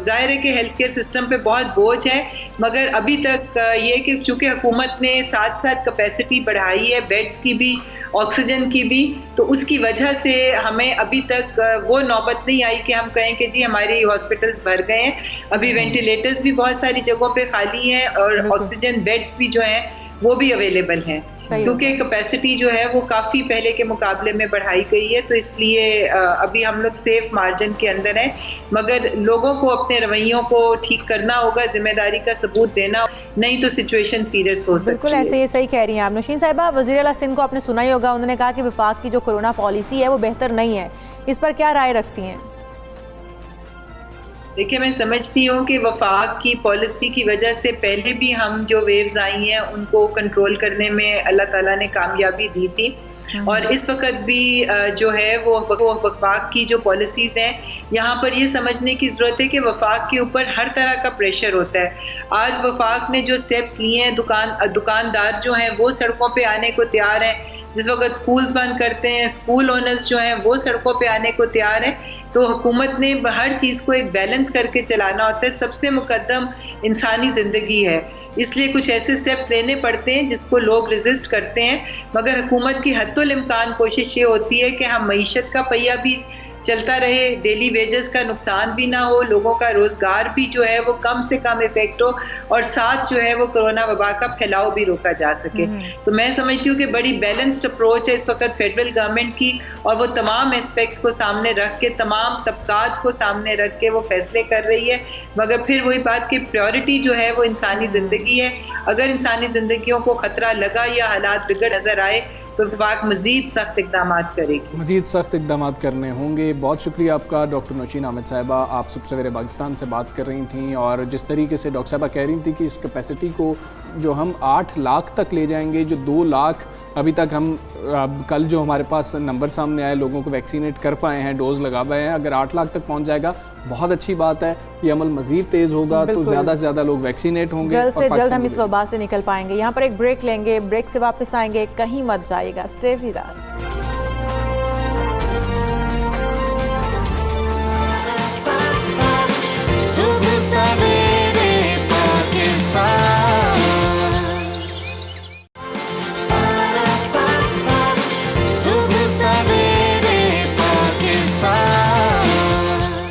जाहिर है कि हेल्थ केयर सिस्टम पे बहुत बोझ है, मगर अभी तक ये कि चूंकि हुकूमत ने साथ साथ कैपेसिटी बढ़ाई है, बेड्स की भी, ऑक्सीजन की भी, तो उसकी वजह से हमें अभी तक वो नौबत नहीं आई कि हम कहें कि जी हमारे हॉस्पिटल्स भर गए हैं। अभी वेंटिलेटर्स भी बहुत सारी जगहों पे खाली हैं और ऑक्सीजन बेड्स भी जो हैं वो भी अवेलेबल हैं, क्योंकि कैपेसिटी जो है वो काफ़ी पहले के मुकाबले में बढ़ाई गई है। तो इसलिए अभी हम लोग सेफ मार्जिन के अंदर हैं, मगर लोगों को अपने रवैयों को ठीक करना होगा, जिम्मेदारी का सबूत देना, नहीं तो सिचुएशन सीरियस हो सकती है। बिल्कुल ऐसे, ये सही कह रही हैं आप नौशीन साहिबा। वज़ीर आला सिंध को आपने सुना ही होगा, उन्होंने कहा कि वफाक की जो कोरोना पॉलिसी है वो बेहतर नहीं है। इस पर क्या राय रखती हैं? देखिए, मैं समझती हूँ कि वफाक की पॉलिसी की वजह से पहले भी हम जो वेव्स आई हैं उनको कंट्रोल करने में अल्लाह ताला ने कामयाबी दी थी, और इस वक्त भी जो है वो वफाक की जो पॉलिसीज़ हैं, यहाँ पर ये समझने की ज़रूरत है कि वफाक के ऊपर हर तरह का प्रेशर होता है। आज वफाक ने जो स्टेप्स लिए हैं, दुकानदार जो हैं वो सड़कों पे आने को तैयार हैं। जिस वक्त स्कूल्स बंद करते हैं, स्कूल ओनर्स जो हैं वो सड़कों पे आने को तैयार हैं। तो हुकूमत ने हर चीज़ को एक बैलेंस करके चलाना होता है। सबसे मुकद्दम इंसानी ज़िंदगी है, इसलिए कुछ ऐसे स्टेप्स लेने पड़ते हैं जिसको लोग रेजिस्ट करते हैं, मगर हुकूमत की हद्दुल इम्कान कोशिश ये होती है कि हम मईशत का पहिया भी चलता रहे, डेली वेजेस का नुकसान भी ना हो, लोगों का रोज़गार भी जो है वो कम से कम इफेक्ट हो, और साथ जो है वो कोरोना वबा का फैलाव भी रोका जा सके। तो मैं समझती हूँ कि बड़ी बैलेंस्ड अप्रोच है इस वक्त फेडरल गवर्नमेंट की, और वो तमाम एस्पेक्ट्स को सामने रख के, तमाम तबकात को सामने रख के वो फैसले कर रही है। मगर फिर वही बात कि प्रायोरिटी जो है वो इंसानी ज़िंदगी है। अगर इंसानी ज़िंदगियों को ख़तरा लगा या हालात बिगड़ नज़र आए तो वफाक मज़ीद सख्त इक़दाम करेगी, मज़ीद सख्त इक़दाम करने होंगे। बहुत शुक्रिया आपका डॉक्टर नौशीन अहमद साहिबा, आप सुबह सवेरे पाकिस्तान से बात कर रही थी, और जिस तरीके से डॉक्टर साहिबा कह रही थी कि इस कैपेसिटी को जो हम 8 लाख तक ले जाएंगे, जो 2 लाख अभी तक हम कल जो हमारे पास नंबर सामने आए, लोगों को वैक्सीनेट कर पाए हैं, डोज लगा पाए हैं, अगर 8 लाख तक पहुंच जाएगा बहुत अच्छी बात है। ये अमल मजीद तेज़ होगा तो ज़्यादा से ज़्यादा लोग वैक्सीनेट होंगे, जल्द से जल्द हम इस वबा से निकल पाएंगे। यहाँ पर एक ब्रेक लेंगे, ब्रेक से वापस आएंगे, कहीं मत जाइएगा, स्टे विद अस। सुबह सवेरे पाकिस्तान, सुबह सवेरे पाकिस्तान।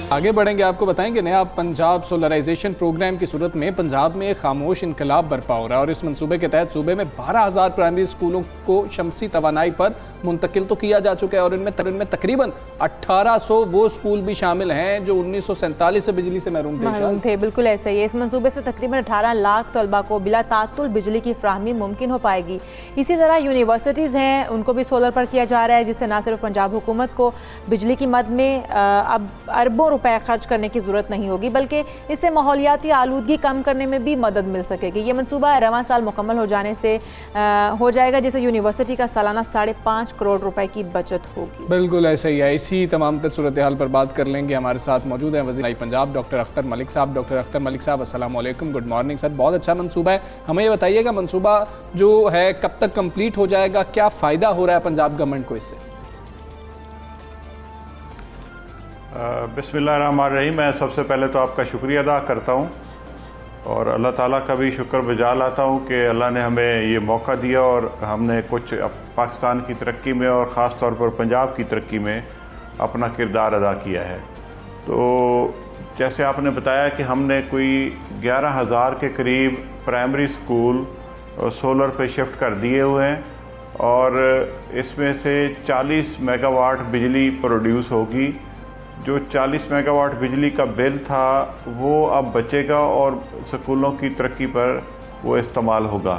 आगे बढ़ेंगे, आपको बताएंगे नया पंजाब सोलराइजेशन प्रोग्राम की सूरत में पंजाब में खामोश इनकलाब बर्पा हो रहा है, और इस मंसूबे के तहत सूबे में 12,000 प्राइमरी स्कूलों को शमसी तवानाई पर मुंतकिल तो किया जा चुका है, और इनमें तकरीबन 1800 वो स्कूल भी शामिल हैं जो 1947 से बिजली से महरूम थे। बिल्कुल ऐसा ही है। इस मंसूबे से तकरीबन 18 लाख तलबा को बिला तातुल बिजली की फ्राहमी मुमकिन हो पाएगी। इसी तरह यूनिवर्सिटीज़ हैं, उनको भी सोलर पर किया जा रहा है, जिससे न सिर्फ पंजाब हुकूमत को बिजली की मद में अब अरबों रुपए खर्च करने की ज़रूरत नहीं होगी, बल्कि इससे माहौलियाती आलूदगी कम करने में भी मदद मिल सकेगी। ये मनसूबा रवां साल मुकम्मल हो जाने से हो जाएगा, जिससे यूनिवर्सिटी का सालाना 5.5 करोड़ रुपए की बचत होगी। बिल्कुल ऐसा ही है। इसी तमाम सूरत हाल पर बात कर लेंगे। हमारे साथ मौजूद हैं वज़ीर पंजाब डॉक्टर अख्तर मलिक साहब। डॉक्टर अख्तर मलिक साहब, अस्सलाम वालेकुम, गुड मॉर्निंग सर। बहुत अच्छा मनसूबा है, हमें ये बताइएगा मनसूबा जो है कब तक कंप्लीट हो जाएगा, क्या फ़ायदा हो रहा है पंजाब गवर्नमेंट को इससे? बिस्मिल्लाहिर्रहमानिर्रहीम। मैं सबसे पहले तो आपका शुक्रिया अदा करता हूँ और अल्लाह ताला का भी शुक्र बजा लाता हूँ कि अल्लाह ने हमें ये मौका दिया और हमने कुछ पाकिस्तान की तरक्की में और ख़ास तौर पर पंजाब की तरक्की में अपना किरदार अदा किया है। तो जैसे आपने बताया कि हमने कोई 11,000 के करीब प्राइमरी स्कूल सोलर पे शिफ्ट कर दिए हुए हैं, और इसमें से 40 मेगावाट बिजली प्रोड्यूस होगी। जो 40 मेगावाट बिजली का बिल था वो अब बचेगा और स्कूलों की तरक्की पर वो इस्तेमाल होगा।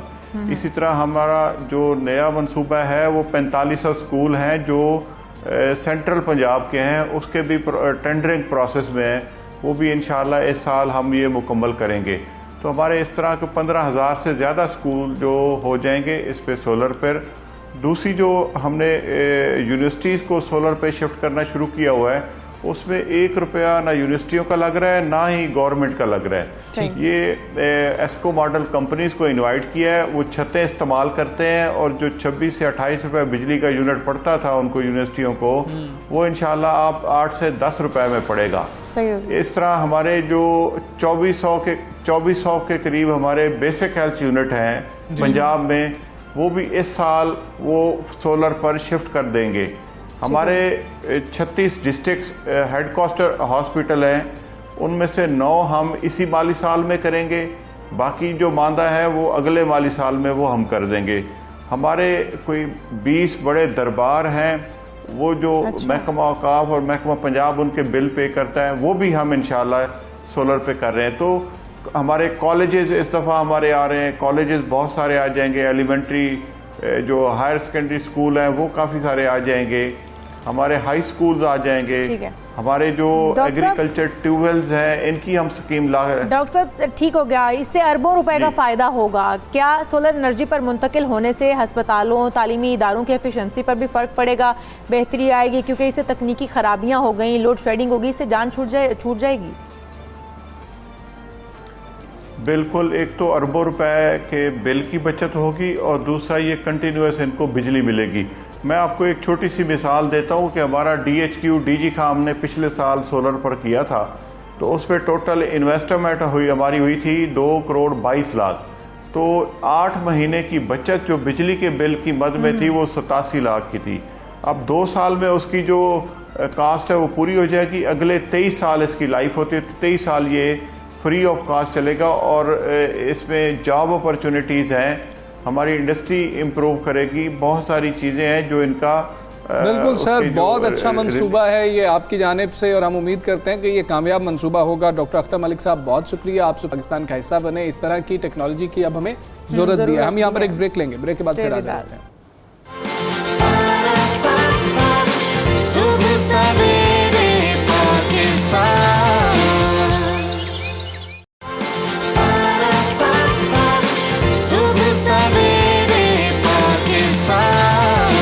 इसी तरह हमारा जो नया मंसूबा है वो 4500 स्कूल हैं जो सेंट्रल पंजाब के हैं, उसके भी टेंडरिंग प्रोसेस में है, वो भी इंशाल्लाह इस साल हम ये मुकम्मल करेंगे। तो हमारे इस तरह के 15,000 से ज़्यादा स्कूल जो हो जाएंगे इस पे सोलर पर। दूसरी जो हमने यूनिवर्सिटीज़ को सोलर पे शिफ्ट करना शुरू किया हुआ है उसमें 1 रुपया ना यूनिवर्सिटियों का लग रहा है ना ही गवर्नमेंट का लग रहा है। ये एस्को मॉडल कंपनीज को इनवाइट किया है, वो छतें इस्तेमाल करते हैं और जो 26 से 28 रुपए बिजली का यूनिट पड़ता था उनको यूनिवर्सिटियों को, वो इंशाल्लाह आप 8 से 10 रुपए में पड़ेगा। इस तरह हमारे जो 2400 के करीब हमारे बेसिक हेल्थ यूनिट हैं पंजाब में, वो भी इस साल वो सोलर पर शिफ्ट कर देंगे। हमारे 36 डिस्ट्रिक्ट्स हेडक्वार्टर हॉस्पिटल हैं, उनमें से 9 हम इसी माली साल में करेंगे, बाकी जो मांदा है वो अगले माली साल में वो हम कर देंगे। हमारे कोई 20 बड़े दरबार हैं, वो जो महकमा औकाफ और महकमा पंजाब उनके बिल पे करता है, वो भी हम इंशाल्लाह सोलर पे कर रहे हैं। तो हमारे कॉलेजेस इस दफ़ा हमारे आ रहे हैं, कॉलेजेस बहुत सारे आ जाएंगे, एलिमेंट्री जो हायर सेकेंडरी स्कूल हैं वो काफ़ी सारे आ जाएंगे, हमारे हाई स्कूल्स आ जाएंगे, हमारे जो एग्रीकल्चर ट्यूबवेल्स हैं इनकी हम स्कीम ला रहे हैं। डॉक्टर साहब ठीक हो गया, इससे अरबों रुपए का फ़ायदा होगा। क्या सोलर एनर्जी पर मुंतकिल होने से अस्पतालों तालीमी इदारों की एफिशिएंसी पर भी फ़र्क पड़ेगा, बेहतरी आएगी? क्योंकि इससे तकनीकी खराबियाँ हो गई, लोड शेडिंग होगी, इससे जान छूट जाएगी। बिल्कुल, एक तो अरबों रुपए के बिल की बचत होगी और दूसरा ये कंटिन्यूस इनको बिजली मिलेगी। मैं आपको एक छोटी सी मिसाल देता हूँ कि हमारा DHQ DG का हमने पिछले साल सोलर पर किया था, तो उस पर टोटल इन्वेस्टमेंट हमारी हुई थी 2 करोड़ 22 लाख। तो 8 महीने की बचत जो बिजली के बिल की मद में थी वो 87 लाख की थी। अब 2 साल में उसकी जो कास्ट है वो पूरी हो जाएगी, अगले 23 साल इसकी लाइफ होती है, तो 23 साल ये फ्री ऑफ कास्ट चलेगा और इसमें जॉब अपॉर्चुनिटीज़ हैं, हमारी इंडस्ट्री इम्प्रूव करेगी, बहुत सारी चीज़ें हैं जो इनका बिल्कुल सर, बहुत अच्छा मंसूबा है ये आपकी जानिब से और हम उम्मीद करते हैं कि ये कामयाब मंसूबा होगा। डॉक्टर अख्तर मलिक साहब बहुत शुक्रिया, आपसे पाकिस्तान का हिस्सा बने। इस तरह की टेक्नोलॉजी की अब हमें ज़रूरत भी है। हम यहाँ पर एक ब्रेक लेंगे, ब्रेक के बाद फिर हाजिर होते हैं। सुबह सवेरे पाकिस्तान, सुबह सवेरे पाकिस्तान।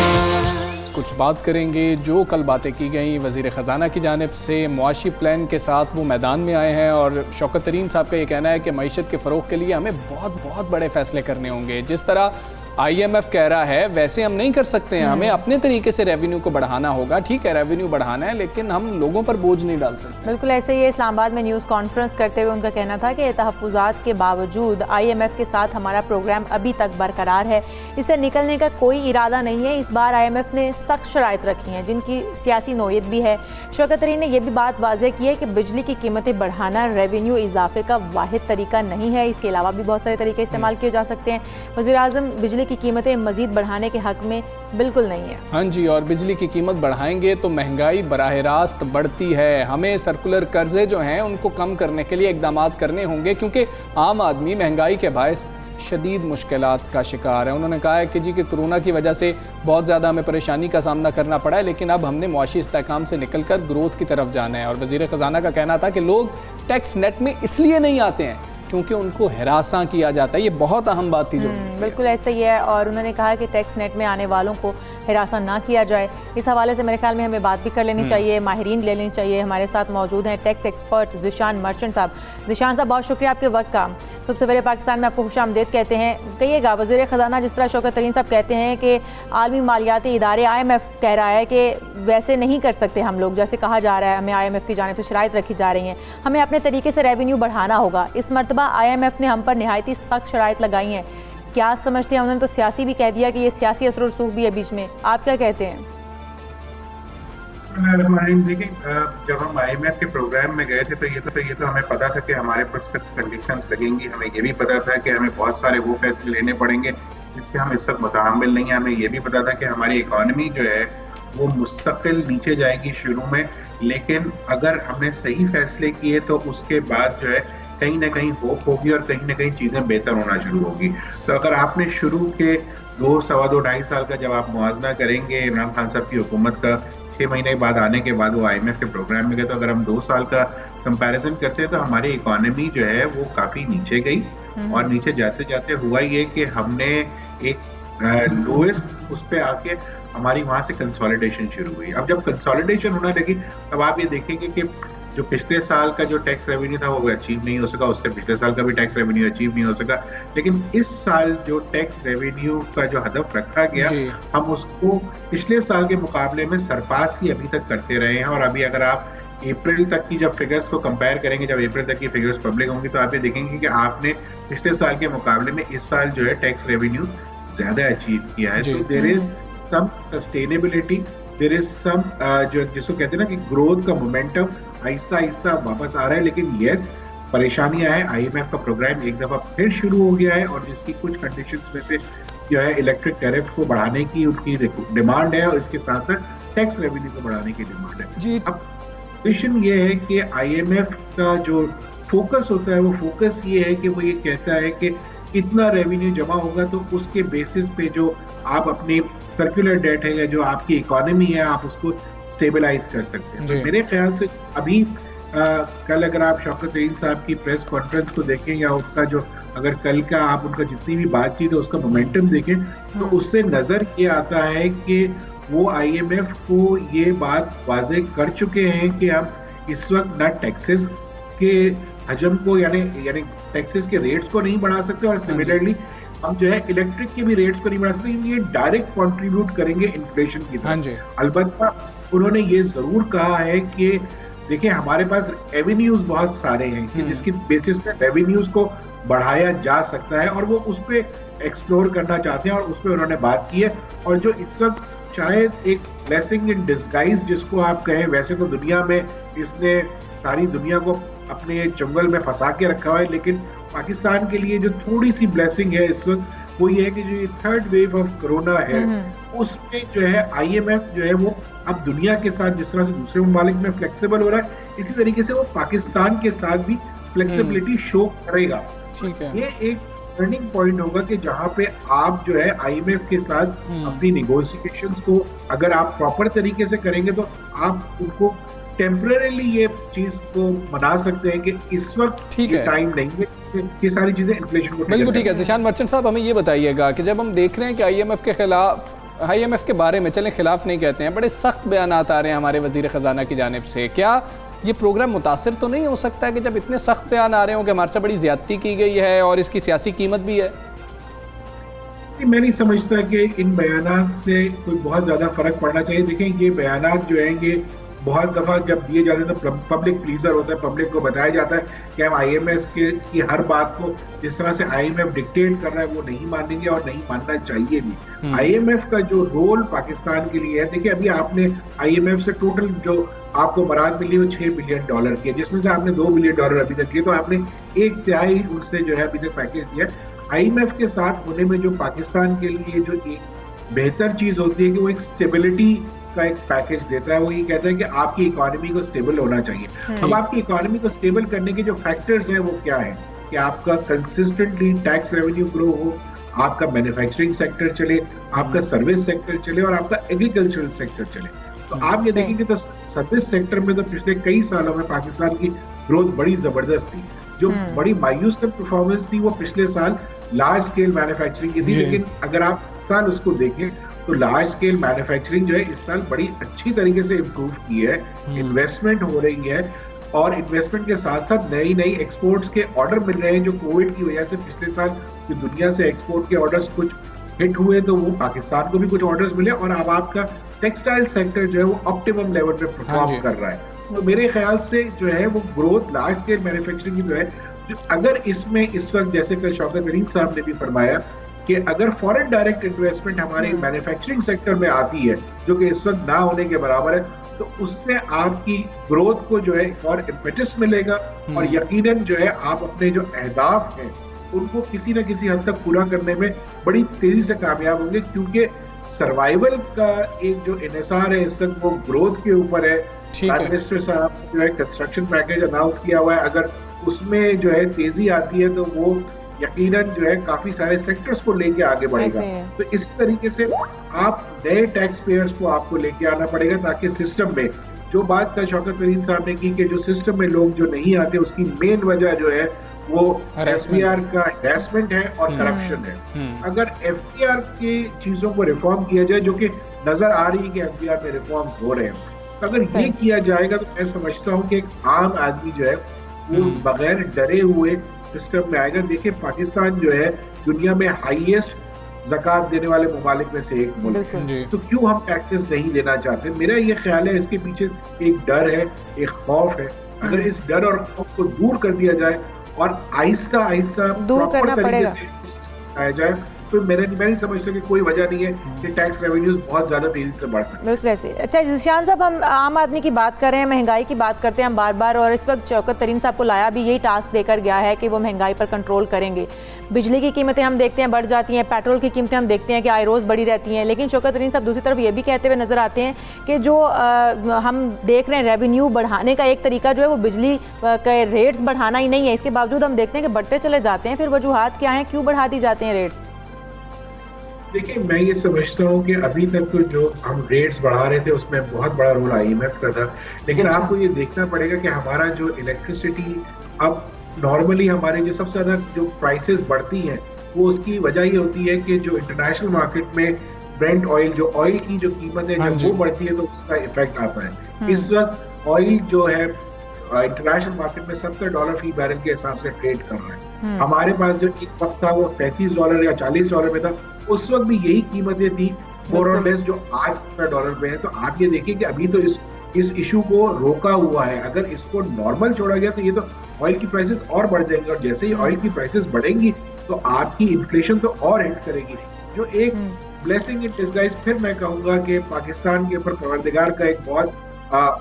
कुछ बात करेंगे जो कल बातें की गई वज़ीर ख़जाना की जानिब से मुआशी प्लान के साथ वो मैदान में आए हैं और शौकत तरीन साहब का ये कहना है कि मईशत के फ़रोग़ के लिए हमें बहुत बड़े फ़ैसले करने होंगे। जिस तरह IMF कह रहा है वैसे हम नहीं कर सकते हैं, हमें अपने तरीके से रेवेन्यू को बढ़ाना होगा। ठीक है, रेवेन्यू बढ़ाना है लेकिन हम लोगों पर बोझ नहीं डाल सकते। बिल्कुल ऐसे ही इस्लामाबाद में न्यूज़ कॉन्फ्रेंस करते हुए उनका कहना था कि तहफ़्फ़ुज़ात के बावजूद IMF के साथ हमारा प्रोग्राम अभी तक बरकरार है, इससे निकलने का कोई इरादा नहीं है। इस बार IMF ने सख्त शराइत रखी हैं जिनकी सियासी नोयत भी है। शौकत तरीन ने यह भी बात वाज़ेह की है कि बिजली की कीमतें बढ़ाना रेवेन्यू इजाफे का वाहिद तरीका नहीं है, इसके अलावा भी बहुत सारे तरीके इस्तेमाल किए जा सकते हैं। वज़ीर आज़म बिजली की कीमतें मज़ीद बढ़ाने के हक में बिल्कुल नहीं है। हाँ जी, और बिजली की कीमत बढ़ाएंगे तो महंगाई बराह रास्त बढ़ती है। हमें सर्कुलर कर्जे जो हैं उनको कम करने के लिए इकदाम करने होंगे क्योंकि आम आदमी महंगाई के बायस शदीद मुश्किलात का शिकार है। उन्होंने कहा है कि जी कि कोरोना की वजह से बहुत ज़्यादा हमें परेशानी का सामना करना पड़ा है, लेकिन अब हमने मुआशी इस्तेहकाम से निकल कर ग्रोथ की तरफ जाना है। और वज़ीर ख़जाना का कहना था कि लोग टैक्स नेट में इसलिए नहीं आते हैं क्योंकि उनको हिरासा किया जाता है। ये बहुत अहम बात थी जो बिल्कुल ऐसा ही है। और उन्होंने कहा कि टैक्स नेट में आने वालों को हिरासा ना किया जाए। इस हवाले से मेरे ख्याल में हमें बात भी कर लेनी चाहिए, माहिरीन ले लेनी चाहिए। हमारे साथ मौजूद हैं टैक्स एक्सपर्ट ज़िशान मर्चेंट साहब। ज़िशान साहब बहुत शुक्रिया आपके वक्त का। सुबह सवेरे पाकिस्तान में आपको खुशामदीद कहते हैं। कहिएगा, वज़ीर ख़जाना जिस तरह शौकत तरीन साहब कहते हैं कि आलमी मालियाती इदारे IMF कह रहा है कि वैसे नहीं कर सकते हम लोग जैसे कहा जा रहा है, हमें IMF की जानिब से शराइत रखी जा रही हैं, हमें अपने तरीके से रेवेन्यू बढ़ाना होगा। इस मरतबा IMF ने हम पर नहायती सख्त शराइत लगाई हैं, क्या समझते हैं? उन्होंने तो सियासी भी कह दिया कि ये सियासी असर और रसूख भी है बीच में, आप क्या कहते हैं? देखिए, जब हम IMF के प्रोग्राम में गए थे तो ये तो हमें पता था कि हमारे पर सख्त कंडीशंस लगेंगी। हमें ये भी पता था कि हमें बहुत सारे वो फैसले लेने पड़ेंगे जिसके हम इस वक्त मुतामिल नहीं है। हमें ये भी पता था कि हमारी इकॉनमी जो है वो मुस्तकिल नीचे जाएगी शुरू में, लेकिन अगर हमने सही फैसले किए तो उसके बाद जो है कहीं ना कहीं होप होगी और कहीं ना कहीं चीज़ें बेहतर होना शुरू होगी। तो अगर आपने शुरू के 2, सवा 2, 2.5 साल का जब आप मुआवजा करेंगे इमरान खान साहब की हुकूमत का 6 महीने बाद आने के बाद वो IMF के प्रोग्राम में गए, तो अगर हम 2 साल का कंपैरिजन करते हैं तो हमारी इकोनॉमी जो है वो काफ़ी नीचे गई। और नीचे जाते जाते हुआ ये कि हमने एक लोएस्ट उस पर आके हमारी वहां से कंसोलिडेशन शुरू हुई। अब जब कंसोलिडेशन होने लगी तब आप ये देखेंगे कि जो पिछले साल का जो टैक्स रेवेन्यू था वो अचीव नहीं हो सका, उससे पिछले साल का भी टैक्स रेवेन्यू अचीव नहीं हो सका, लेकिन इस साल जो टैक्स रेवेन्यू का जो हदफ रखा गया हम उसको पिछले साल के मुकाबले में सरपास ही अभी तक करते रहे हैं। और अभी अगर आप अप्रैल तक की जब फिगर्स को कंपेयर करेंगे, जब अप्रैल तक की फिगर्स पब्लिक होंगी, तो आप ये देखेंगे कि आपने पिछले साल के मुकाबले में इस साल जो है टैक्स रेवेन्यू ज्यादा अचीव किया है। तो there is some sustainability, there is some जो जिसको कहते हैं ना कि ग्रोथ का मोमेंटम आहिस्ता आहिस्ता वापस आ रहा है। लेकिन यस, परेशानियां हैं। आईएमएफ का प्रोग्राम एक दफा फिर शुरू हो गया है और जिसकी कुछ कंडीशंस में से जो है इलेक्ट्रिक टैरिफ को बढ़ाने की उनकी डिमांड है और इसके साथ साथ टैक्स रेवेन्यू को बढ़ाने की डिमांड है। जी। अब क्वेश्चन ये है कि आईएमएफ का जो फोकस होता है वो फोकस ये है कि वो ये कहता है कि इतना रेवेन्यू जमा होगा तो उसके बेसिस पे जो आप अपनी सर्कुलर डेट है या जो आपकी इकोनॉमी है आप उसको स्टेबलाइज कर सकते हैं। तो मेरे ख्याल से अभी कल अगर आप शौकत तरीन साहब की प्रेस कॉन्फ्रेंस को देखें या उसका जो अगर कल का आप उनका जितनी भी बातचीत है उसका मोमेंटम देखें तो उससे नजर ये आता है कि वो आईएमएफ को ये बात वाजे कर चुके हैं कि हम इस वक्त ना टैक्सेस के हजम को यानी टैक्सेस के रेट्स को नहीं बढ़ा सकते और सिमिलरली हम जो है इलेक्ट्रिक के भी रेट्स को नहीं बढ़ा सकते क्योंकि ये डायरेक्ट कंट्रीब्यूट करेंगे इन्फ्लेशन की तरफ। अलबत्ता उन्होंने ये जरूर कहा है कि देखिए हमारे पास रेवेन्यूज बहुत सारे हैं कि जिसकी बेसिस पे रेवेन्यूज को बढ़ाया जा सकता है और वो उस पे एक्सप्लोर करना चाहते हैं और उस पे उन्होंने बात की है। और जो इस वक्त शायद एक ब्लेसिंग इन डिस्गाइज जिसको आप कहें, वैसे तो दुनिया में इसने सारी दुनिया को अपने चंगुल में फंसा के रखा हुआ है, लेकिन पाकिस्तान के लिए जो थोड़ी सी ब्लेसिंग है इस वक्त वो ये है कि जो ये थर्ड वेव ऑफ कोरोना है उसमें जो है आईएमएफ जो है वो अब दुनिया के साथ जिस तरह से दूसरे ममालिक में फ्लेक्सिबल हो रहा है इसी तरीके से वो पाकिस्तान के साथ भी फ्लेक्सिबिलिटी शो करेगा। ठीक है, ये एक टर्निंग पॉइंट होगा कि जहां पे आप जो है आईएमएफ के साथ अपनी निगोशिएशंस को अगर आप प्रॉपर तरीके से करेंगे तो आप उनको टेम्परेली ये चीज को मना सकते हैं कि इस वक्त टाइम नहीं है, ये सारी चीजें इन्फ्लेशन को बिल्कुल ठीक है। ज़िशान मर्चेंट साहब हमें ये बताइएगा कि जब हम देख रहे हैं कि आईएमएफ के खिलाफ, आईएमएफ के बारे में चलें खिलाफ नहीं कहते हैं, बड़े सख्त बयान आ रहे हैं हमारे वजीर खजाना की जानिब से, क्या ये प्रोग्राम मुतासिर तो नहीं हो सकता है कि जब इतने सख्त बयान आ रहे हो कि हमारे से बड़ी ज्यादती की गई है और इसकी सियासी कीमत भी है? मैं नहीं समझता कि इन बयानात से कोई बहुत ज्यादा फर्क पड़ना चाहिए। देखें ये बयानात जो है ये बहुत दफा जब दिए जाते हैं तो पब्लिक प्लीजर होता है, पब्लिक को बताया जाता है कि हम आईएमएफ की हर बात को जिस तरह से आईएमएफ डिक्टेट कर रहा है वो नहीं मानेंगे और नहीं मानना चाहिए भी। आईएमएफ का जो रोल पाकिस्तान के लिए है, देखिए अभी आपने आईएमएफ से टोटल जो आपको बरात मिली वो $6 बिलियन की है, जिसमें से आपने $2 बिलियन अभी तक किए, तो आपने 1/3 उनसे जो है अभी तक पैकेज दिया। आईएमएफ के साथ होने में जो पाकिस्तान के लिए जो एक बेहतर चीज होती है कि वो एक स्टेबिलिटी का एक पैकेज देता है। वो ये कहता है कि आपकी इकोनॉमी को स्टेबल होना चाहिए। अब आपकी इकोनॉमी को स्टेबल करने के जो फैक्टर्स हैं वो क्या है कि आपका कंसिस्टेंटली टैक्स रेवेन्यू ग्रो हो, आपका मैन्युफैक्चरिंग सेक्टर चले, आपका सर्विस सेक्टर चले और आपका एग्रीकल्चरल सेक्टर चले। तो आप ये देखेंगे तो सर्विस सेक्टर में तो पिछले कई सालों में पाकिस्तान की ग्रोथ बड़ी जबरदस्त थी। जो बड़ी मायूस परफॉर्मेंस थी वो पिछले साल लार्ज स्केल मैन्युफैक्चरिंग की थी, लेकिन अगर आप इस साल उसको देखें तो लार्ज स्केल मैन्युफैक्चरिंग जो है इस साल बड़ी अच्छी तरीके से इम्प्रूव की है, इन्वेस्टमेंट हो रही है और इन्वेस्टमेंट के साथ साथ नई नई एक्सपोर्ट्स के ऑर्डर मिल रहे हैं। जो कोविड की वजह से पिछले साल जो दुनिया से एक्सपोर्ट के ऑर्डर्स कुछ हिट हुए तो वो पाकिस्तान को भी कुछ ऑर्डर्स मिले और अब आपका टेक्सटाइल सेक्टर जो है वो ऑप्टिमम लेवल पे परफॉर्म कर रहा है। तो मेरे ख्याल से जो है वो ग्रोथ लार्ज स्केल मैन्युफैक्चरिंग की जो है, अगर इसमें इस वक्त जैसे कल शौकत तरीन साहब ने भी फरमाया कि अगर फॉरेन डायरेक्ट इन्वेस्टमेंट हमारे मैन्युफैक्चरिंग सेक्टर में आती है जो कि इस वक्त ना होने के बराबर है, तो उससे आपकी ग्रोथ को जो है और इम्पेटस मिलेगा और यकीनन जो है आप अपने जो अहदाफ हैं उनको किसी न किसी हद तक पूरा करने में बड़ी तेजी से कामयाब होंगे, क्योंकि सर्वाइवल का एक जो इन्हिसार है इस वक्त वो ग्रोथ के ऊपर है। प्राइम मिनिस्टर साहब जो है कंस्ट्रक्शन पैकेज अनाउंस किया हुआ है, अगर उसमें जो है तेजी आती है तो वो यकीनन जो है काफी सारे सेक्टर्स को लेके आगे बढ़ेगा। तो इस तरीके से आप नए टैक्स पेयर्स को आपको लेके आना पड़ेगा ताकि सिस्टम में जो बात का शौकत तरीन साहब ने की कि जो सिस्टम में लोग जो नहीं आते उसकी मेन वजह जो है वो FDR का हैरेसमेंट है और करप्शन है। अगर FDR की चीजों को रिफॉर्म किया जाए, जो कि नजर आ रही है कि FDR में रिफॉर्म्स हो रहे हैं, तो अगर ये किया जाएगा तो मैं समझता हूँ कि एक आम आदमी जो है वो बगैर डरे हुए सिस्टम में आएगा। देखिए पाकिस्तान जो है दुनिया में हाईएस्ट ज़कात देने वाले ममालिक में से एक मुल्क है, तो क्यों हम टैक्सेस नहीं देना चाहते? मेरा ये ख्याल है इसके पीछे एक डर है, एक खौफ है। अगर इस डर और खौफ को दूर कर दिया जाए और आहिस्ता आहिस्ता प्रॉपर तरीके से आया जाए, तो मैं नहीं समझता कि कोई वजह नहीं है कि टैक्स रेवेन्यूज बहुत ज्यादा तेजी से बढ़ सकते हैं। बिल्कुल ऐसे। अच्छा ज़ीशान साहब, हम आम आदमी की बात कर रहे हैं, महंगाई की बात करते हैं हम बार बार, और इस वक्त शौकत तरीन साहब को लाया भी यही टास्क देकर गया है कि वो महंगाई पर कंट्रोल करेंगे। बिजली की कीमतें हम देखते हैं बढ़ जाती हैं, पेट्रोल की कीमतें हम देखते हैं कि आए रोज़ बढ़ी रहती हैं, लेकिन शौकत तरीन साहब दूसरी तरफ ये भी कहते हुए नजर आते हैं कि जो हम देख रहे हैं रेवेन्यू बढ़ाने का एक तरीका जो है वो बिजली के रेट्स बढ़ाना ही नहीं है। इसके बावजूद हम देखते हैं कि बढ़ते चले जाते हैं, फिर वजूहात क्या हैं, क्यों बढ़ा दी जाते हैं रेट्स? देखिए, मैं ये समझता हूँ कि अभी तक तो जो हम रेट्स बढ़ा रहे थे उसमें बहुत बड़ा रोल IMF का था, लेकिन आपको ये देखना पड़ेगा कि हमारा जो इलेक्ट्रिसिटी अब नॉर्मली हमारे जो सबसे ज्यादा जो प्राइसेस बढ़ती हैं वो उसकी वजह ये होती है कि जो इंटरनेशनल मार्केट में ब्रेंट ऑयल, जो ऑयल की जो कीमत है जब वो बढ़ती है तो उसका इफेक्ट आता है। इस वक्त ऑयल जो है इंटरनेशनल मार्केट में $70 फी बैरल के हिसाब से ट्रेड कर रहा है। हमारे पास जो एक वक्त था वो $35 या $40 में था, उस वक्त भी यही कीमतें थी मोर और लेस जो आज $70 पे है। तो आप ये देखिए कि अभी तो इस इशू को रोका हुआ है। अगर इसको नॉर्मल छोड़ा गया तो ये तो ऑयल की प्राइसेस और बढ़ जाएंगी, और जैसे ही ऑयल की प्राइसेस बढ़ेंगी तो आपकी इन्फ्लेशन तो और हिट करेगी। जो एक ब्लेसिंग इन डिस्गाइज फिर मैं कहूंगा कि पाकिस्तान के ऊपर परवरदिगार का एक बहुत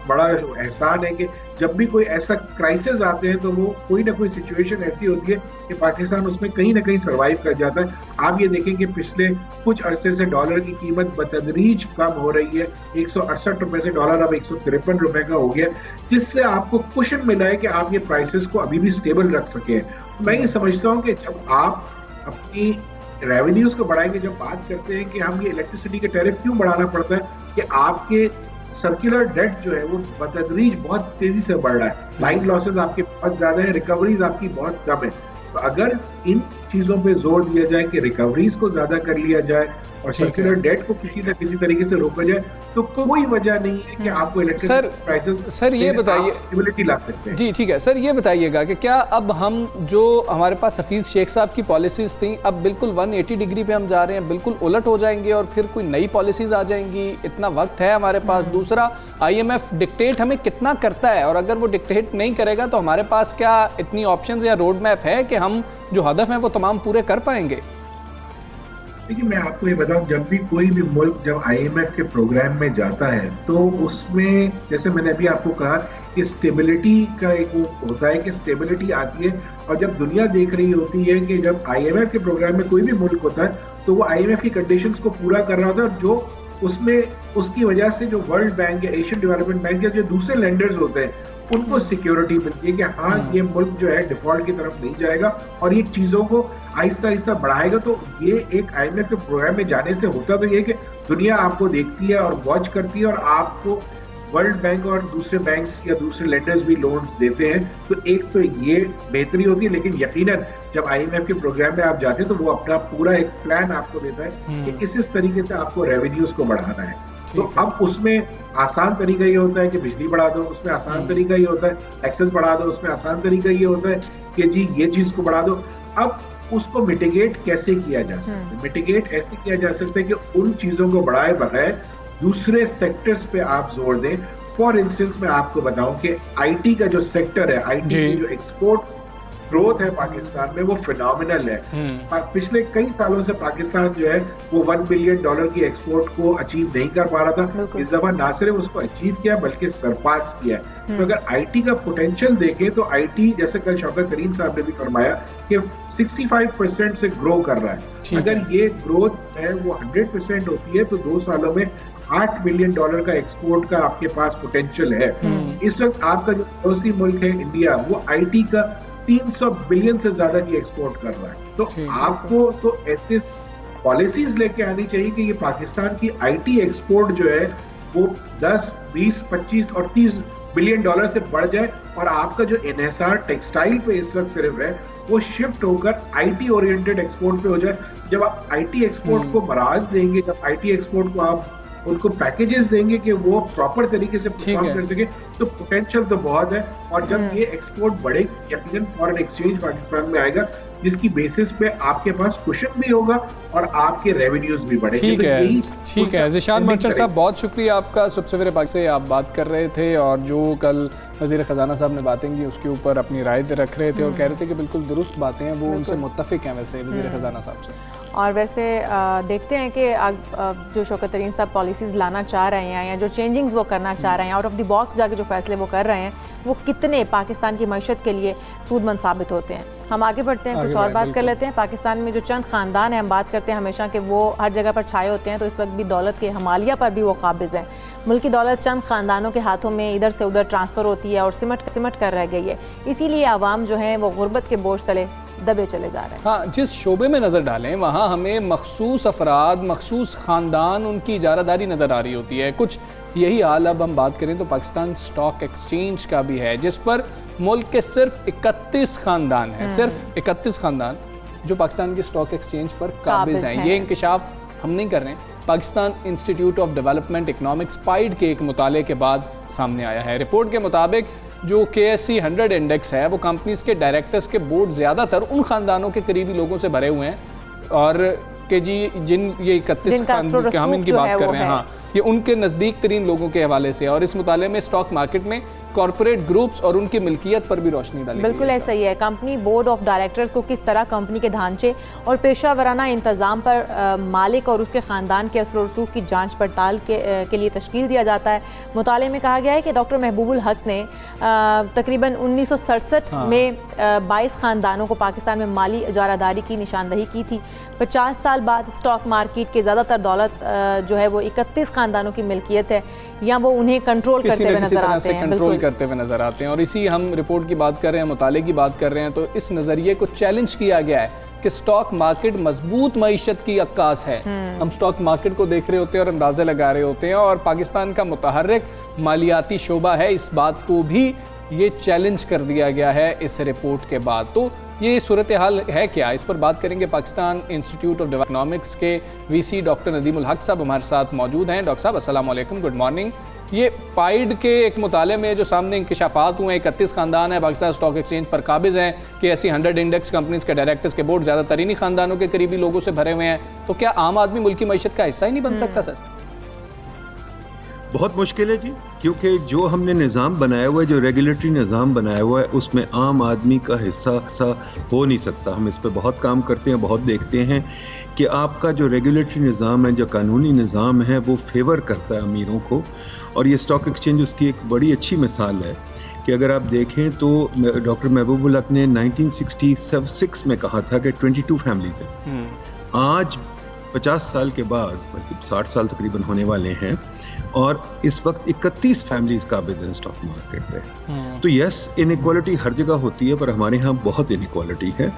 बड़ा एहसान है कि जब भी कोई ऐसा क्राइसिस आते हैं तो वो कोई ना कोई सिचुएशन ऐसी होती है कि पाकिस्तान उसमें कहीं ना कहीं सरवाइव कर जाता है। आप ये देखें कि पिछले कुछ अरसे से डॉलर की कीमत बतदरीज कम हो रही है। 168 रुपए से डॉलर अब 153 रुपए का हो गया, जिससे आपको कुशन मिला है कि आप ये प्राइसेस को अभी भी स्टेबल रख सके। मैं ये समझता हूँ कि जब आप अपनी रेवेन्यूज को बढ़ाएंगे, जब बात करते हैं कि हम ये इलेक्ट्रिसिटी के टैरिफ क्यों बढ़ाना पड़ता है, कि आपके सर्कुलर डेट जो है वो बतदरीज बहुत तेजी से बढ़ रहा है। लाइन लॉसेस आपके बहुत ज्यादा है, रिकवरीज आपकी बहुत कम है। तो अगर इन चीजों पे जोर दिया जाए कि रिकवरीज को ज्यादा कर लिया जाए और सर्कुलर डेट को किसी न किसी तरीके से रोका जाए, तो कोई वजह नहीं है कि आपको इलेक्ट्रिसिटी प्राइसेस सर ये बताइए स्टेबिलिटी ला सकते हैं। जी ठीक है सर, ये बताइएगा कि क्या अब हम जो हमारे पास हफीज शेख साहब की पॉलिसीज थी अब बिल्कुल 180 डिग्री पे हम जा रहे हैं, बिल्कुल उलट हो जाएंगे और फिर कोई नई पॉलिसीज आ जाएंगी? इतना वक्त है हमारे पास? दूसरा, IMF डिक्टेट हमें कितना करता है, और अगर वो डिक्टेट नहीं करेगा तो हमारे पास क्या इतनी ऑप्शंस या रोड मैप है कि हम जो हदफ हैं वो तमाम पूरे कर पाएंगे? देखिए, मैं आपको ये बताऊं, जब भी कोई भी मुल्क जब IMF के प्रोग्राम में जाता है तो उसमें, जैसे मैंने अभी आपको कहा कि स्टेबिलिटी का एक वो होता है कि स्टेबिलिटी आती है, और जब दुनिया देख रही होती है कि जब IMF के प्रोग्राम में कोई भी मुल्क होता है तो वो IMF की कंडीशंस को पूरा कर रहा होता है, और जो उसमें उसकी वजह से जो वर्ल्ड बैंक या एशियन डेवलपमेंट बैंक या जो दूसरे लेंडर्स होते हैं उनको सिक्योरिटी मिलती है कि हाँ ये मुल्क जो है डिफॉल्ट की तरफ नहीं जाएगा और ये चीजों को आहिस्ता आहिस्ता बढ़ाएगा। तो ये एक IMF के प्रोग्राम में जाने से होता तो ये कि दुनिया आपको देखती है और वॉच करती है, और आपको वर्ल्ड बैंक और दूसरे बैंक्स या दूसरे लेंडर्स भी लोन्स देते हैं। तो एक तो ये बेहतरी होती है, लेकिन यकीनन जब IMF के प्रोग्राम में आप जाते हैं तो वो अपना पूरा एक प्लान आपको देता है कि इस तरीके से आपको रेवेन्यूज को बढ़ाना है। तो अब उसमें आसान तरीका ये होता है कि बिजली बढ़ा दो, उसमें आसान तरीका ये होता है एक्सेस बढ़ा दो, उसमें आसान तरीका ये होता है कि जी ये चीज को बढ़ा दो। अब उसको मिटिगेट कैसे किया जा सकता है? मिटिगेट ऐसे किया जा सकता है कि उन चीजों को बढ़ाए बगैर दूसरे सेक्टर्स पे आप जोर दें। फॉर इंस्टेंस मैं आपको बताऊं कि IT का जो सेक्टर है, IT की जो एक्सपोर्ट ग्रोथ है पाकिस्तान में वो फिनोमिनल है। पिछले कई सालों से पाकिस्तान जो है वो $1 बिलियन की एक्सपोर्ट को अचीव नहीं कर पा रहा था। इस दफा ना सिर्फ उसको अचीव किया बल्कि सरपास किया। तो अगर IT का पोटेंशियल देखें तो IT, जैसे कल शौकत तरीन साहब ने भी फरमाया कि 65% से ग्रो कर रहा है। अगर ये ग्रोथ है वो 100% होती है तो 2 सालों में $8 बिलियन का एक्सपोर्ट का आपके पास पोटेंशियल है। इस वक्त आपका जो पड़ोसी मुल्क है इंडिया, वो IT का 300 बिलियन से ज्यादा की एक्सपोर्ट कर रहा है। तो आपको तो ऐसे पॉलिसीज लेके आनी चाहिए कि ये पाकिस्तान की IT एक्सपोर्ट जो है वो 10, 20, 25 और $30 बिलियन से बढ़ जाए, और आपका जो इन्हिसार टेक्सटाइल पे इस वक्त सिर्फ है वो शिफ्ट होकर आईटी ओरिएंटेड एक्सपोर्ट पे हो जाए। जब आप आईटी एक्सपोर्ट को बराज देंगे, जब आईटी एक्सपोर्ट को आप उनको पैकेजेस देंगे कि वो प्रॉपर तरीके से परफॉर्म कर सके, तो पोटेंशियल तो बहुत है। और जब ये एक्सपोर्ट बढ़ेगी, यकीनन फॉरेन एक्सचेंज पाकिस्तान में आएगा, जिसकी बेसिस पे आपके पास कुशन भी होगा और आपके रेवेन्यूज भी बढ़ेंगे। ठीक है ज़िशान मर्चेंट साहब, बहुत शुक्रिया आपका। सुबह सवेरे पाक से आप बात कर रहे थे और जो कल वज़ीर ख़जाना साहब ने बातें की उसके ऊपर अपनी राय रख रहे थे और कह रहे थे कि बिल्कुल दुरुस्त बातें हैं, वो उनसे मुत्तफिक हैं वैसे वज़ीर ख़जाना साहब से। और वैसे देखते हैं कि जो शौकत तरीन साहब पॉलिसीज़ लाना चाह रहे हैं या जो चेंजिंग्स वो करना चाह रहे हैं, आउट ऑफ द बॉक्स जाके जो फैसले वो कर रहे हैं, वो कितने पाकिस्तान की मईशत के लिए सूदमंद साबित होते हैं। हम आगे बढ़ते हैं, कुछ और बात कर लेते हैं। पाकिस्तान में जो चंद ख़ानदान हैं, हम बात करते हैं हमेशा कि वो हर जगह पर छाए होते हैं, तो इस वक्त भी दौलत के हमालिया पर भी वो काबिज़ हैं। मुल्क की दौलत चंद ख़ानदानों के हाथों में इधर से उधर ट्रांसफ़र होती है और सिमट कर रह गई है। इसीलिए आवाम जो है वो गुर्बत के बोझ तले दबे चले जा रहे हैं। हाँ, जिस शोबे में नज़र डालें वहाँ हमें मखसूस अफराद, मखसूस ख़ानदान, उनकी इजारादारी नज़र आ रही होती है। कुछ यही हाल अब हम बात करें तो पाकिस्तान स्टॉक एक्सचेंज का भी है, जिस पर मुल्क के सिर्फ 31 ख़ानदान हैं, सिर्फ 31 ख़ानदान जो पाकिस्तान के स्टॉक एक्सचेंज पर काबिज़ हैं। ये इंकशाफ हम नहीं कर रहे हैं, Pakistan institute of development economics pied के एक मुताले के बाद सामने आया है। रिपोर्ट के मुताबिक जो KSE 100 इंडेक्स है वो कंपनीज के डायरेक्टर्स के बोर्ड ज़्यादातर उन ख़ानदानों के करीबी लोगों से भरे हुए हैं और कि जी जिन ये 31 खानदान हम इनकी बात कर रहे हैं, हाँ, ये उनके नज़दीक तरीन लोगों के हवाले से। और इस मुताले में स्टॉक मार्केट में कॉर्पोरेट ग्रुप्स और उनकी मिल्कियत पर भी रोशनी डाली। बिल्कुल ऐसा ही है। कंपनी बोर्ड ऑफ डायरेक्टर्स को किस तरह कंपनी के ढांचे और पेशा वराना इंतज़ाम पर मालिक और उसके ख़ानदान के असर रसूख की जांच पड़ताल के लिए तश्कील दिया जाता है। मुताले में कहा गया है कि डॉक्टर महबूबुल हक ने तकरीबन 1967 में 22 ख़ानदानों को पाकिस्तान में माली इजारादारी की निशानदही की थी। 50 साल बाद स्टॉक मार्केट के ज़्यादातर दौलत जो है वो 31 ख़ानदानों की मिल्कियत है या वो उन्हें कंट्रोल करते हुए नजर आते हैं, करते हुए नजर आते हैं। और इसी हम रिपोर्ट की बात कर रहे हैं, मुताले की बात कर रहे हैं, तो इस नज़रिए को चैलेंज किया गया है कि स्टॉक मार्केट मजबूत मईशत की अक्कास है। हम स्टॉक मार्केट को देख रहे होते हैं और अंदाजे लगा रहे होते हैं और पाकिस्तान का मुतहर्रिक मालियाती शोबा है, इस बात को भी ये चैलेंज कर दिया गया है इस रिपोर्ट के बाद। तो ये सूरत हाल है क्या, इस पर बात करेंगे। पाकिस्तान इंस्टीट्यूट ऑफ इकनॉमिक्स के VC डॉक्टर नदीमुल हक साहब हमारे साथ मौजूद हैं। डॉक्टर साहब अस्सलाम वालेकुम, गुड मॉर्निंग। ये पाइड के एक मुताले में जो सामने इंकशाफात हुए, 31 खानदान है पाकिस्तान स्टॉक एक्सचेंज पर काबिज़ हैं, KSE 100 इंडेक्स कंपनीज के डायरेक्टर्स के बोर्ड ज़्यादातर इन्हीं खानदानों के करीबी लोगों से भरे हुए हैं, तो क्या आम आदमी मुल्क की मईशत का हिस्सा ही नहीं बन सकता सर? बहुत मुश्किल है जी, क्योंकि जो हमने निज़ाम बनाया हुआ है, जो रेगुलेटरी निज़ाम बनाया हुआ है, उसमें आम आदमी का हिस्सा हो नहीं सकता। हम इस पर बहुत काम करते हैं, बहुत देखते हैं कि आपका जो रेगुलेटरी निज़ाम है, जो कानूनी निज़ाम है, वो फेवर करता है अमीरों को। और ये स्टॉक एक्सचेंज उसकी एक बड़ी अच्छी मिसाल है कि अगर आप देखें तो डॉक्टर महबूबुल हक ने 1966 में कहा था कि 22 फैमिलीज़ हैं। आज 50 साल के बाद, 60 साल तकरीबन होने वाले हैं और इस वक्त 31 फैमिलीज़ काबिज़ हैं स्टॉक मार्केट पे। तो यस, इनइक्वालिटी हर जगह होती है, पर हमारे यहाँ बहुत इनइक्वालिटी है।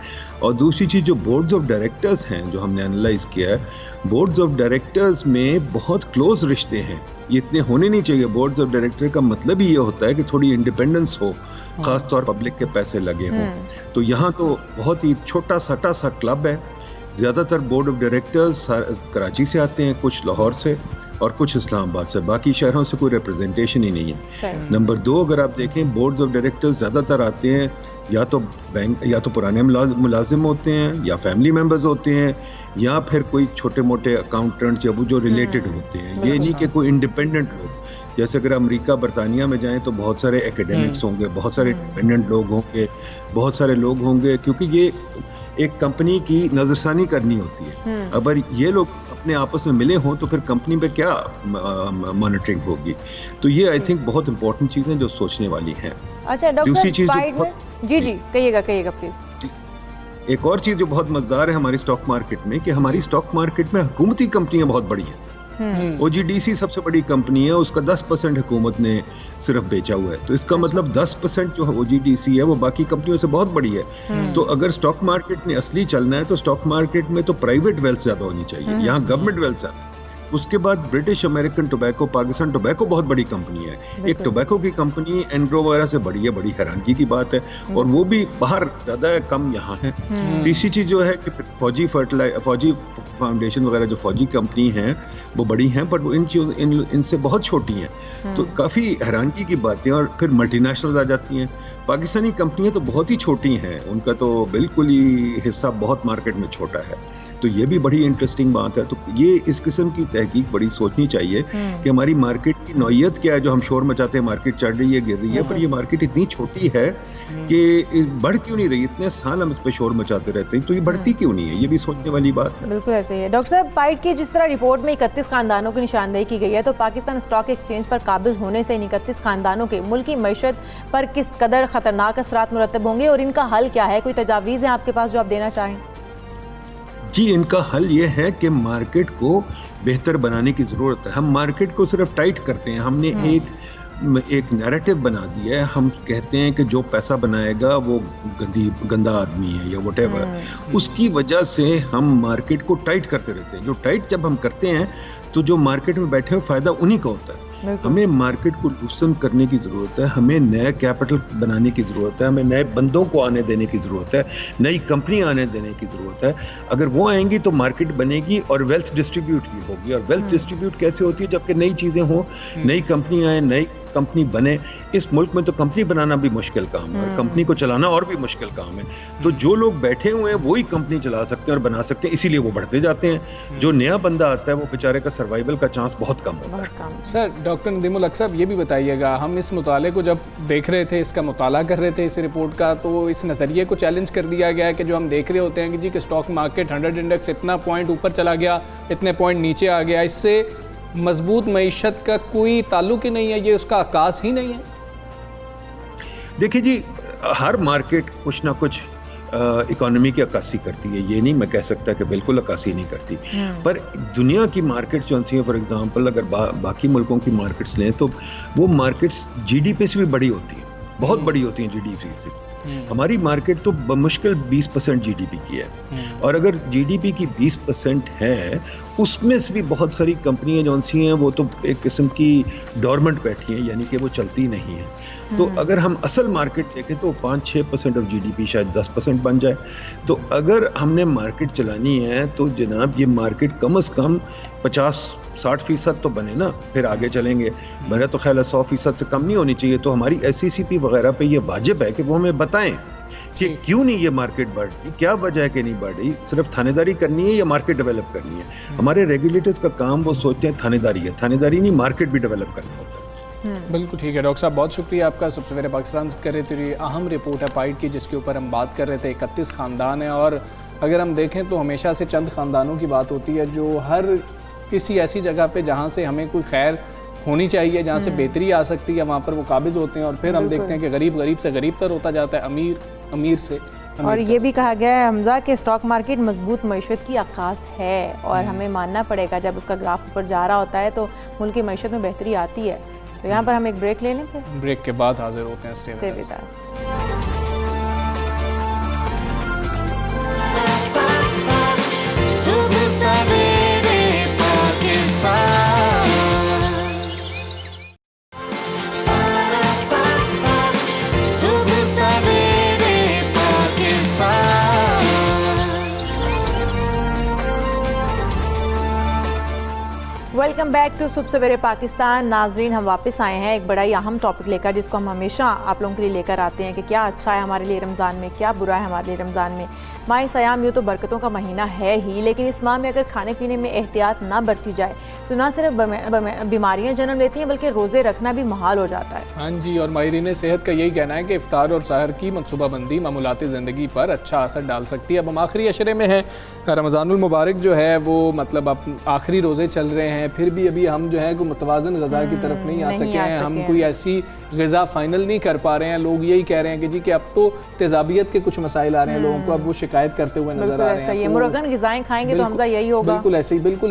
और दूसरी चीज़, जो बोर्ड्स ऑफ डायरेक्टर्स हैं, जो हमने एनालाइज किया है, बोर्ड्स ऑफ डायरेक्टर्स में बहुत क्लोज रिश्ते हैं। ये इतने होने नहीं चाहिए। बोर्ड्स ऑफ डायरेक्टर का मतलब ही ये होता है कि थोड़ी इंडिपेंडेंस हो, ख़ासतौर पब्लिक के पैसे लगे हों। तो यहाँ तो बहुत ही छोटा सा क्लब है। ज़्यादातर बोर्ड ऑफ डायरेक्टर्स कराची से आते हैं, कुछ लाहौर से और कुछ इस्लामाबाद से, बाकी शहरों से कोई रिप्रेजेंटेशन ही नहीं है। नंबर 2, अगर आप देखें, बोर्ड ऑफ डायरेक्टर्स ज़्यादातर आते हैं या तो बैंक, या तो पुराने मुलाजिम होते हैं, या फैमिली मेम्बर्स होते हैं, या फिर कोई छोटे मोटे अकाउंटेंट्स या वो जो रिलेटेड होते हैं। ये नहीं कि कोई इंडिपेंडेंट लोग। जैसे अगर अमेरिका, बरतानिया में जाएं तो बहुत सारे एकेडमिक्स होंगे, बहुत सारे इंडिपेंडेंट लोग होंगे, बहुत सारे लोग होंगे, क्योंकि ये एक कंपनी की नजरसानी करनी होती है। अगर ये लोग अपने आपस में मिले हों तो फिर कंपनी पे क्या मॉनिटरिंग होगी। तो ये आई थिंक बहुत इंपॉर्टेंट चीज़ें जो सोचने वाली हैं। अच्छा डॉक्टर साहब, जी कहिएगा प्लीज। एक और चीज़ जो बहुत मजेदार है हमारी स्टॉक मार्केट में, कि हमारी स्टॉक मार्केट में हुकूमती कंपनियां बहुत बड़ी हैं। OGDC सबसे बड़ी कंपनी है, उसका 10% हुकूमत ने सिर्फ बेचा हुआ है। तो इसका मतलब 10% जो OGDC है वो बाकी कंपनियों से बहुत बड़ी है। तो अगर स्टॉक मार्केट में असली चलना है तो स्टॉक मार्केट में तो प्राइवेट वेल्थ ज्यादा होनी चाहिए, यहाँ गवर्नमेंट वेल्थ ज्यादा है। उसके बाद British American tobacco, Pakistan tobacco बहुत बड़ी कंपनी है। एक टोबैको की कंपनी एनग्रो वगैरह से बड़ी है, बड़ी हैरानगी की बात है, और वो भी बाहर ज़्यादा है, कम यहाँ है। तीसरी चीज़ जो है कि फौजी फाउंडेशन वगैरह जो फौजी कंपनी हैं वो बड़ी हैं, बट वो इनसे बहुत छोटी हैं। तो काफ़ी हैरानगी की बातें। और फिर मल्टीनेशनल आ जाती हैं। पाकिस्तानी कंपनियां तो बहुत ही छोटी हैं, उनका तो बिल्कुल ही हिस्सा बहुत मार्केट में छोटा है। तो ये भी बड़ी इंटरेस्टिंग बात है। तो ये इस किस्म की तहकीक बड़ी सोचनी चाहिए कि हमारी मार्केट की नौयत क्या है। जो हम शोर मचाते हैं मार्केट चढ़ रही है, गिर रही है, पर ये मार्केट इतनी छोटी है कि बढ़ क्यों नहीं रही। इतने साल हम इस पर शोर मचाते रहते हैं, तो ये बढ़ती क्यों नहीं है, ये भी सोचने वाली बात है। बिल्कुल ऐसे ही है। डॉक्टर साहब, पाइट की जिस तरह रिपोर्ट में 31 खानदानों की निशानदेही की गई है, तो पाकिस्तान स्टॉक एक्सचेंज पर काबिज होने से इन 31 खानदानों के मुल्क की मईशत पर किस कदर खतरनाक असरात मुरतब होंगे और इनका हल क्या है? कोई तजावीज़ है आपके पास जो आप देना चाहें? जी, इनका हल ये है कि मार्केट को बेहतर बनाने की ज़रूरत है। हम मार्केट को सिर्फ टाइट करते हैं। हमने एक नैरेटिव बना दिया है। हम कहते हैं कि जो पैसा बनाएगा वो गंदा आदमी है या व्हाटएवर। उसकी वजह से हम मार्केट को टाइट करते रहते हैं। जो टाइट जब हम करते हैं तो जो मार्केट में बैठे हैं फ़ायदा उन्हीं का होता है। हमें मार्केट को लूसन करने की ज़रूरत है। हमें नया कैपिटल बनाने की ज़रूरत है। हमें नए बंदों को आने देने की ज़रूरत है। नई कंपनी आने देने की ज़रूरत है। अगर वो आएंगी तो मार्केट बनेगी और वेल्थ डिस्ट्रीब्यूट भी होगी। और वेल्थ डिस्ट्रीब्यूट कैसे होती है? जबकि नई चीज़ें हों, नई कंपनी आए, नई कंपनी बने। इस मुल्क में तो कंपनी बनाना भी मुश्किल काम है और कंपनी को चलाना और भी मुश्किल काम है। तो जो लोग बैठे हुए हैं वही कंपनी चला सकते हैं और बना सकते हैं, इसीलिए वो बढ़ते जाते हैं। जो नया बंदा आता है वो बेचारे का सर्वाइवल का चांस बहुत कम होता है। सर, डॉक्टर नदीमुल हक साहब, ये भी बताइएगा, हम इस मुताले को जब देख रहे थे, इसका मुताला कर रहे थे इस रिपोर्ट का, तो इस नज़रिए को चैलेंज कर दिया गया है कि जो हम देख रहे होते हैं कि जी कि स्टॉक मार्केट 100 इंडेक्स इतना पॉइंट ऊपर चला गया, इतने पॉइंट नीचे आ गया, इससे मजबूत मईशत का कोई ताल्लुक ही नहीं है, ये उसका आकाश ही नहीं है। देखिए जी, हर मार्केट कुछ ना कुछ इकोनॉमी की अक्कासी करती है। ये नहीं मैं कह सकता कि बिल्कुल अक्कासी नहीं करती, पर दुनिया की मार्केट्स जो हैं, फॉर एग्जांपल अगर बाकी मुल्कों की मार्केट्स लें तो वो मार्केट्स जीडीपी से भी बड़ी होती हैं, बहुत बड़ी होती हैं जीडीपी से। हमारी मार्केट तो बमुश्किल 20% जीडीपी की है, और अगर जीडीपी की 20% है, उसमें से भी बहुत सारी कंपनियां जो सी हैं वो तो एक किस्म की डोरमेंट बैठी हैं, यानी कि वो चलती नहीं है। तो अगर हम असल मार्केट देखें तो 5-6% ऑफ जीडीपी शायद 10% बन जाए। तो अगर हमने मार्केट चलानी है तो जनाब ये मार्केट कम से कम 50-60% तो बने ना, फिर आगे चलेंगे। मेरा तो ख्याल है 100% से कम नहीं होनी चाहिए। तो हमारी SCCP वगैरह पे ये वाजिब है कि वो हमें बताएं कि क्यों नहीं ये मार्केट बढ़ रही, क्या वजह है कि नहीं बढ़ रही। सिर्फ थानेदारी करनी है या मार्केट डेवलप करनी है? हमारे रेगुलेटर्स का काम वो सोचते हैं थानेदारी है, थानेदारी नहीं, मार्केट भी डेवलप करना होता है। बिल्कुल ठीक है डॉक्टर साहब, बहुत शुक्रिया आपका। सबसे पहले पाकिस्तान कर रहे थे अहम रिपोर्ट है पाइट की, जिसके ऊपर हम बात कर रहे थे। 31 ख़ानदान है, और अगर हम देखें तो हमेशा से चंद ख़ानदानों की बात होती है जो हर किसी ऐसी जगह पे जहाँ से हमें कोई खैर होनी चाहिए, जहाँ से बेहतरी आ सकती है, वहाँ पर वो काबिज होते हैं। और फिर हम देखते हैं कि गरीब गरीब से गरीब तर होता जाता है, अमीर अमीर से अमीर। और ये भी कहा गया है हमजा कि स्टॉक मार्केट मजबूत मईशत की अक्कास है, और हमें मानना पड़ेगा जब उसका ग्राफ ऊपर जा रहा होता है तो मुल्क की मईशत में बेहतरी आती है। तो यहाँ पर हम एक ब्रेक ले लें, फिर ब्रेक के बाद हाजिर होते हैं। Stay with us. सुबह सवेरे पाकिस्तान, सुबह सवेरे पाकिस्तान। वेलकम बैक टू सुबह सवेरे पाकिस्तान। नाजरीन, हम वापस आए हैं एक बड़ा ही अहम टॉपिक लेकर, जिसको हम हमेशा आप लोगों के लिए लेकर आते हैं कि क्या अच्छा है हमारे लिए रमज़ान में, क्या बुरा है हमारे लिए रमज़ान में। माह सयाम यूँ तो बरकतों का महीना है ही, लेकिन इस माह में अगर खाने पीने में एहतियात ना बरती जाए तो ना सिर्फ बीमारियाँ जन्म लेती हैं बल्कि रोज़े रखना भी मुहाल हो जाता है। हाँ जी, और माहिरीन सेहत का यही कहना है कि इफ्तार और सहर की मनसूबाबंदी मामूलाती ज़िंदगी पर अच्छा असर डाल सकती है। अब हम आखिरी अशरे में हैं, रमज़ानुल मुबारक जो है वो मतलब अब आखिरी रोज़े चल रहे हैं, फिर भी अभी हम जो है कोई मुतवाज़न ग़िज़ा की तरफ नहीं आ सके हैं। हम कोई ऐसी ग़िज़ा फाइनल नहीं कर पा रहे हैं। लोग यही कह रहे हैं कि जी कि अब तो तेज़ाबियत के कुछ मसाइल आ रहे हैं लोगों को, अब वो शिकायत करते हुए नजर आ रहे हैं। मुरगन ग़िज़ाएं खाएंगे तो हमजा यही होगा। बिल्कुल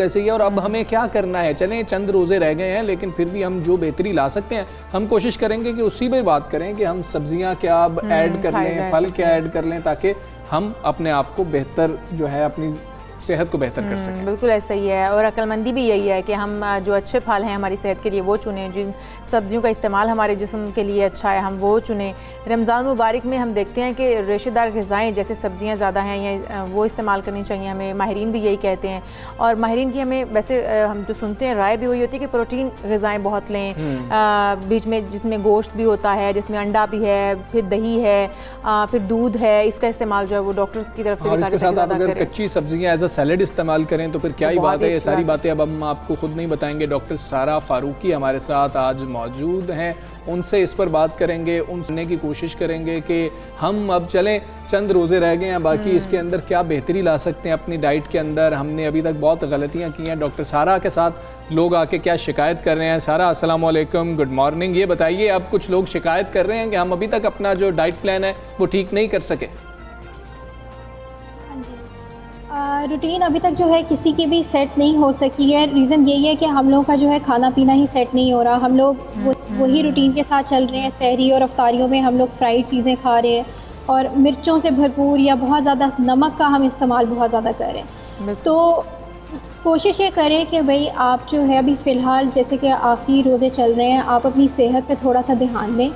ऐसे ही। और अब हमें क्या करना है? चलें, चंद रोज़े रह गए हैं, लेकिन फिर भी हम जो बेहतरी ला सकते हैं हम कोशिश करेंगे कि उसी पर बात करें कि हम सब्जियां क्या अब ऐड कर लें, फल क्या ऐड कर लें, ताकि हम अपने आप को बेहतर जो है अपनी सेहत को बेहतर कर सकें। बिल्कुल ऐसा ही है, और अक्लमंदी भी यही है कि हम जो अच्छे फल हैं हमारी सेहत के लिए वो चुनें, जिन सब्जियों का इस्तेमाल हमारे जिस्म के लिए अच्छा है हम वो चुनें। रमज़ान मुबारक में हम देखते हैं कि रेशेदार ग़िज़ाएँ जैसे सब्जियाँ ज़्यादा हैं या वो इस्तेमाल करनी चाहिए हमें, माहिरीन भी यही कहते हैं। और माहिरीन की हमें वैसे हम जो सुनते हैं राय भी वही होती है कि प्रोटीन ग़िज़ाएँ बहुत लें, बीच में जिसमें गोश्त भी होता है, जिसमें अंडा भी है, फिर दही है, फिर दूध है, इसका इस्तेमाल जो है वो डॉक्टर्स की तरफ से भी इसके साथ आप अगर कच्ची सब्जियां एज अ सैलेड इस्तेमाल करें तो फिर क्या ही बात है। ये सारी बातें अब हम आपको खुद नहीं बताएंगे, डॉक्टर सारा फारूकी हमारे साथ आज मौजूद हैं, उनसे इस पर बात करेंगे, उन सुनने की कोशिश करेंगे कि हम अब चलें, चंद रोज़े रह गए हैं, बाकी इसके अंदर क्या बेहतरी ला सकते हैं अपनी डाइट के अंदर। हमने अभी तक बहुत गलतियां की हैं। डॉक्टर सारा के साथ लोग आके क्या शिकायत कर रहे हैं। सारा अस्सलाम वालेकुम, गुड मॉर्निंग। ये बताइए, अब कुछ लोग शिकायत कर रहे हैं कि हम अभी तक अपना जो डाइट प्लान है वो ठीक नहीं कर सके। रूटीन अभी तक जो है किसी की भी सेट नहीं हो सकी है। रीज़न यही है कि हम लोग का जो है खाना पीना ही सेट नहीं हो रहा। हम लोग वही रूटीन के साथ चल रहे हैं। सहरी और अफ्तारियों में हम लोग फ्राइड चीज़ें खा रहे हैं और मिर्चों से भरपूर या बहुत ज़्यादा नमक का हम इस्तेमाल बहुत ज़्यादा कर रहे हैं। तो कोशिश ये करें कि भाई आप जो है अभी फ़िलहाल जैसे कि आखिरी रोज़े चल रहे हैं, आप अपनी सेहत पे थोड़ा सा ध्यान दें,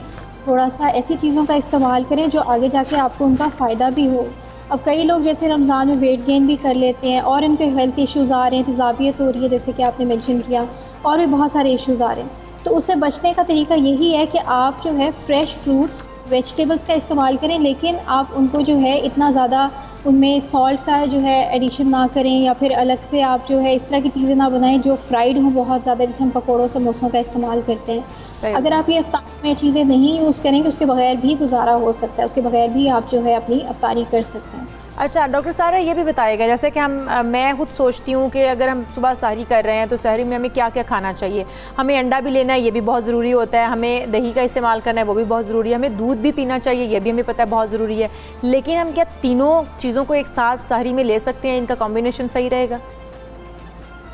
थोड़ा सा ऐसी चीज़ों का इस्तेमाल करें जो आगे जाके आपको उनका फ़ायदा भी हो। अब कई लोग जैसे रमज़ान में वेट गेन भी कर लेते हैं और इनके हेल्थ इश्यूज़ आ रहे हैं, तेज़ाबियत हो रही है जैसे कि आपने मेंशन किया, और भी बहुत सारे इश्यूज़ आ रहे हैं। तो उससे बचने का तरीका यही है कि आप जो है फ्रेश फ्रूट्स वेजिटेबल्स का इस्तेमाल करें, लेकिन आप उनको जो है इतना ज़्यादा उनमें सॉल्ट का जो है एडिशन ना करें, या फिर अलग से आप जो है इस तरह की चीज़ें ना बनाएं जो फ्राइड हों बहुत ज़्यादा, जैसे हम पकौड़ों समोसों का इस्तेमाल करते हैं। अगर आप ये अफ्तार में चीज़ें नहीं यूज़ करेंगे उसके बगैर भी गुजारा हो सकता है, उसके बगैर भी आप जो है अपनी अफ्तारी कर सकते हैं। अच्छा डॉक्टर सारा, ये भी बताइएगा जैसे कि मैं खुद सोचती हूँ कि अगर हम सुबह सहरी कर रहे हैं तो सहरी में हमें क्या क्या खाना चाहिए। हमें अंडा भी लेना है, ये भी बहुत ज़रूरी होता है, हमें दही का इस्तेमाल करना है वो भी बहुत ज़रूरी है, हमें दूध भी पीना चाहिए ये भी हमें पता है बहुत ज़रूरी है। लेकिन हम क्या तीनों चीज़ों को एक साथ सहरी में ले सकते हैं? इनका कॉम्बिनेशन सही रहेगा?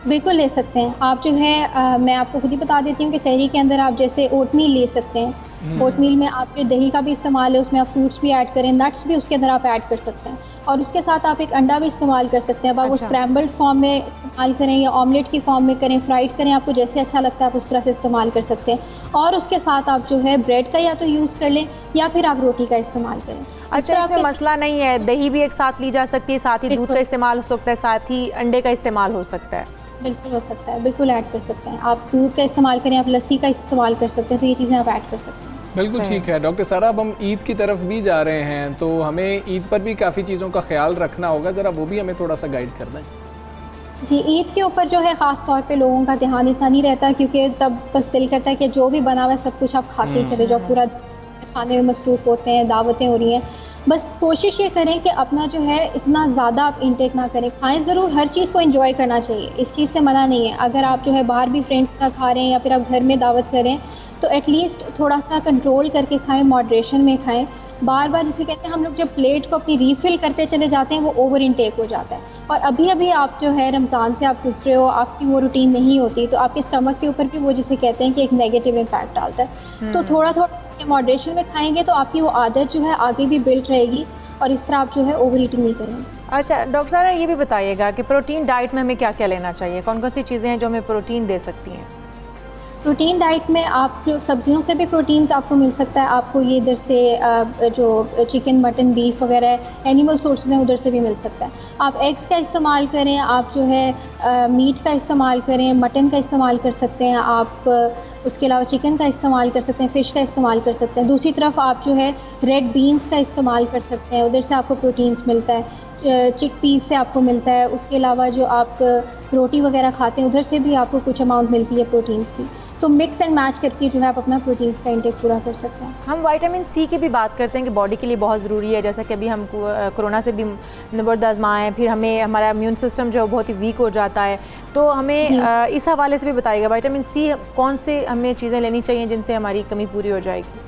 बिल्कुल ले सकते हैं आप जो है मैं आपको खुद ही बता देती हूँ कि सहरी के अंदर आप जैसे ओटमील ले सकते हैं। ओटमील में आपके दही का भी इस्तेमाल है, उसमें आप फ्रूट्स भी ऐड करें, नट्स भी उसके अंदर आप ऐड कर सकते हैं, और उसके साथ आप एक अंडा भी इस्तेमाल कर सकते हैं। अब आप वो स्क्रैम्बल्ड फॉर्म में इस्तेमाल करें या ऑमलेट की फॉर्म में करें, फ्राइड करें, आपको जैसे अच्छा लगता है आप उस तरह से इस्तेमाल कर सकते हैं। और उसके साथ आप जो है ब्रेड का या तो यूज़ कर लें या फिर आप रोटी का इस्तेमाल करें। अच्छा, इसमें मसला नहीं है, दही भी एक साथ ली जा सकती है, साथ ही दूध का इस्तेमाल हो सकता है, साथ ही अंडे का इस्तेमाल हो सकता है? बिल्कुल हो सकता है, बिल्कुल ऐड कर सकते हैं। आप दूध का इस्तेमाल करें, आप लस्सी का इस्तेमाल कर सकते हैं, तो ये चीज़ें आप ऐड कर सकते हैं। बिल्कुल ठीक है डॉक्टर सारा, अब हम ईद की तरफ भी जा रहे हैं तो हमें ईद पर भी काफ़ी चीज़ों का ख्याल रखना होगा, ज़रा वो भी हमें थोड़ा सा गाइड कर दें। जी, ईद के ऊपर जो है ख़ास तौर पे लोगों का ध्यान इतना नहीं रहता, क्योंकि तब बस दिल करता है कि जो भी बना हुआ है सब कुछ आप खाते ही चले जाओ, पूरा खाने में मसरूफ़ होते हैं, दावतें हो रही हैं। बस कोशिश ये करें कि अपना जो है इतना ज़्यादा आप इंटेक ना करें। खाएं ज़रूर, हर चीज़ को एंजॉय करना चाहिए, इस चीज़ से मना नहीं है। अगर आप जो है बाहर भी फ्रेंड्स के साथ खा रहे हैं या फिर आप घर में दावत करें तो एटलीस्ट थोड़ा सा कंट्रोल करके खाएं, मॉडरेशन में खाएं। बार बार जिसे कहते हैं हम लोग जब प्लेट को अपनी रीफ़िल करते चले जाते हैं वो ओवर इंटेक हो जाता है, और अभी अभी आप जो है रमज़ान से आप गुजरे हो, आपकी वो रूटीन नहीं होती, तो आपके स्टमक के ऊपर भी वो जिसे कहते हैं कि एक नेगेटिव इम्पैक्ट डालता है। तो थोड़ा थोड़ा मॉडरेशन में खाएंगे तो आपकी वो आदत जो है आगे भी बिल्ड रहेगी, और इस तरह आप जो है ओवर ईटिंग नहीं करेंगे। अच्छा डॉक्टर सारा, ये भी बताइएगा कि प्रोटीन डाइट में हमें क्या क्या लेना चाहिए, कौन कौन सी चीज़ें हैं जो हमें प्रोटीन दे सकती हैं? प्रोटीन डाइट में आप जो सब्जियों से भी प्रोटीन आपको मिल सकता है, आपको ये इधर से जो चिकन मटन बीफ वगैरह एनिमल सोर्सेज हैं उधर से भी मिल सकता है। आप एग्स का इस्तेमाल करें, आप जो है मीट का इस्तेमाल करें, मटन का इस्तेमाल कर सकते हैं आप, उसके अलावा चिकन का इस्तेमाल कर सकते हैं, फ़िश का इस्तेमाल कर सकते हैं। दूसरी तरफ आप जो है रेड बीन्स का इस्तेमाल कर सकते हैं, उधर से आपको प्रोटीन्स मिलता है, चिक पीस से आपको मिलता है। उसके अलावा जो आप रोटी वगैरह खाते हैं उधर से भी आपको कुछ अमाउंट मिलती है प्रोटीन्स की। तो मिक्स एंड मैच करके जो है आप अपना प्रोटीन्स का इंटेक पूरा कर सकते हैं। हम विटामिन सी की भी बात करते हैं कि बॉडी के लिए बहुत ज़रूरी है, जैसा कि अभी हम कोरोना से भी नंबर आजमाएँ, फिर हमें हमारा इम्यून सिस्टम जो है बहुत ही वीक हो जाता है, तो हमें इस हवाले से भी बताइएगा विटामिन सी कौन से हमें चीज़ें लेनी चाहिए जिनसे हमारी कमी पूरी हो जाएगी?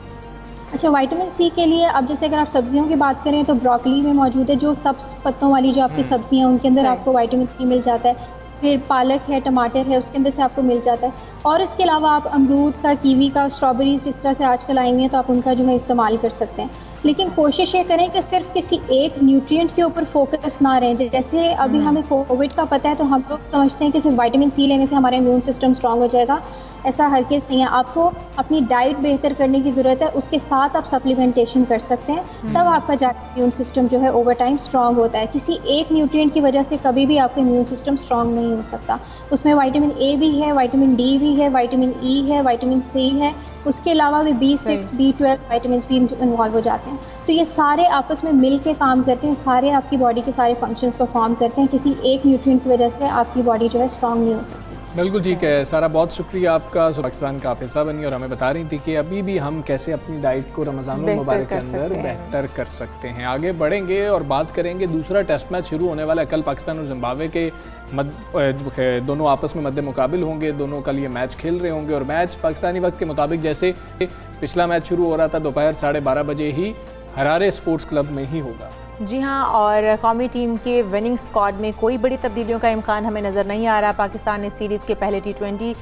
अच्छा, विटामिन सी के लिए अब जैसे अगर आप सब्जियों की बात करें तो ब्रोकली में मौजूद है, जो सब्ज़ पत्तों वाली जो आपकी सब्जियां हैं उनके अंदर आपको विटामिन सी मिल जाता है। फिर पालक है, टमाटर है, उसके अंदर से आपको मिल जाता है। और इसके अलावा आप अमरूद का, कीवी का, स्ट्रॉबेरीज जिस तरह से आजकल आई हुई हैं तो आप उनका जो है इस्तेमाल कर सकते हैं। लेकिन कोशिश ये करें कि सिर्फ किसी एक न्यूट्रिएंट के ऊपर फोकस ना रहें। जैसे अभी हमें कोविड का पता है तो हम लोग समझते हैं कि सिर्फ विटामिन सी लेने से हमारा इम्यून सिस्टम स्ट्रांग हो जाएगा। ऐसा हर केस नहीं है। आपको अपनी डाइट बेहतर करने की ज़रूरत है, उसके साथ आप सप्लीमेंटेशन कर सकते हैं, तब आपका जाके इम्यून सिस्टम जो है ओवर टाइम स्ट्रांग होता है। किसी एक न्यूट्रिएंट की वजह से कभी भी आपका इम्यून सिस्टम स्ट्रांग नहीं हो सकता। उसमें विटामिन ए भी है, विटामिन डी भी है, विटामिन ई है, विटामिन सी है, उसके अलावा भी B6, B12 विटामिन भी इन्वॉल्व हो जाते हैं। तो ये सारे आपस में मिल के काम करते हैं, सारे आपकी बॉडी के सारे फंक्शंस परफॉर्म करते हैं। किसी एक न्यूट्रिएंट की वजह से आपकी बॉडी जो है स्ट्रांग नहीं हो सकती। बिल्कुल ठीक है सारा, बहुत शुक्रिया आपका। पाकिस्तान का आप हिस्सा बनी और हमें बता रही थी कि अभी भी हम कैसे अपनी डाइट को रमज़ान मुबारक के अंदर बेहतर कर सकते हैं। आगे बढ़ेंगे और बात करेंगे, दूसरा टेस्ट मैच शुरू होने वाला है कल। पाकिस्तान और जिम्बाब्वे के दोनों आपस में मद्दे मुकाबिल होंगे, दोनों कल ये मैच खेल रहे होंगे। और मैच पाकिस्तानी वक्त के मुताबिक जैसे पिछला मैच शुरू हो रहा था दोपहर 12:30 बजे ही हरारे स्पोर्ट्स क्लब में ही होगा। जी हाँ, और कौमी टीम के विनिंग स्क्वाड में कोई बड़ी तब्दीलियों का इम्कान हमें नज़र नहीं आ रहा। पाकिस्तान ने सीरीज़ के पहले T20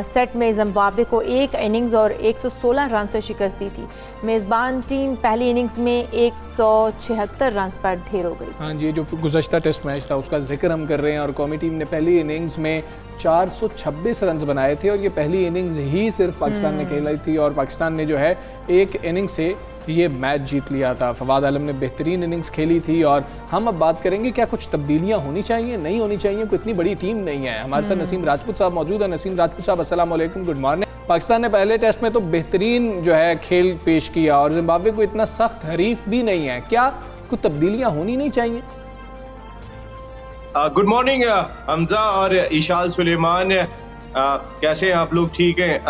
सेट में जिम्बाब्वे को 1 इनिंग्स और 116 रन से शिकस्त दी थी। मेज़बान टीम पहली इनिंग्स में 176 रन पर ढेर हो गई। हाँ जी, ये जो गुज़श्ता टेस्ट मैच था उसका जिक्र हम कर रहे हैं। और कौमी टीम ने पहली इनिंग्स में 426 रन बनाए थे और ये पहली इनिंग्स ही सिर्फ पाकिस्तान ने खेलाई थी। और पाकिस्तान ने जो है एक इनिंग से ये मैच जीत लिया था। फवाद आलम ने बेहतरीन इनिंग्स खेली थी। और हम अब बात करेंगे क्या कुछ तब्दीलियां होनी चाहिए, नहीं होनी चाहिए। कोई इतनी बड़ी टीम नहीं है। हमारे साथ नसीम राजपूत साहब मौजूद है। नसीम राजपूत साहब अस्सलाम वालेकुम, गुड मॉर्निंग। पाकिस्तान ने पहले टेस्ट में तो बेहतरीन जो है खेल पेश किया और जिम्बाब्वे को इतना सख्त हरीफ भी नहीं है, क्या कुछ तब्दीलियां होनी नहीं चाहिए? गुड मॉर्निंग हमजा और इशाल सुलेमान, कैसे हैं आप लोग? ठीक हैं।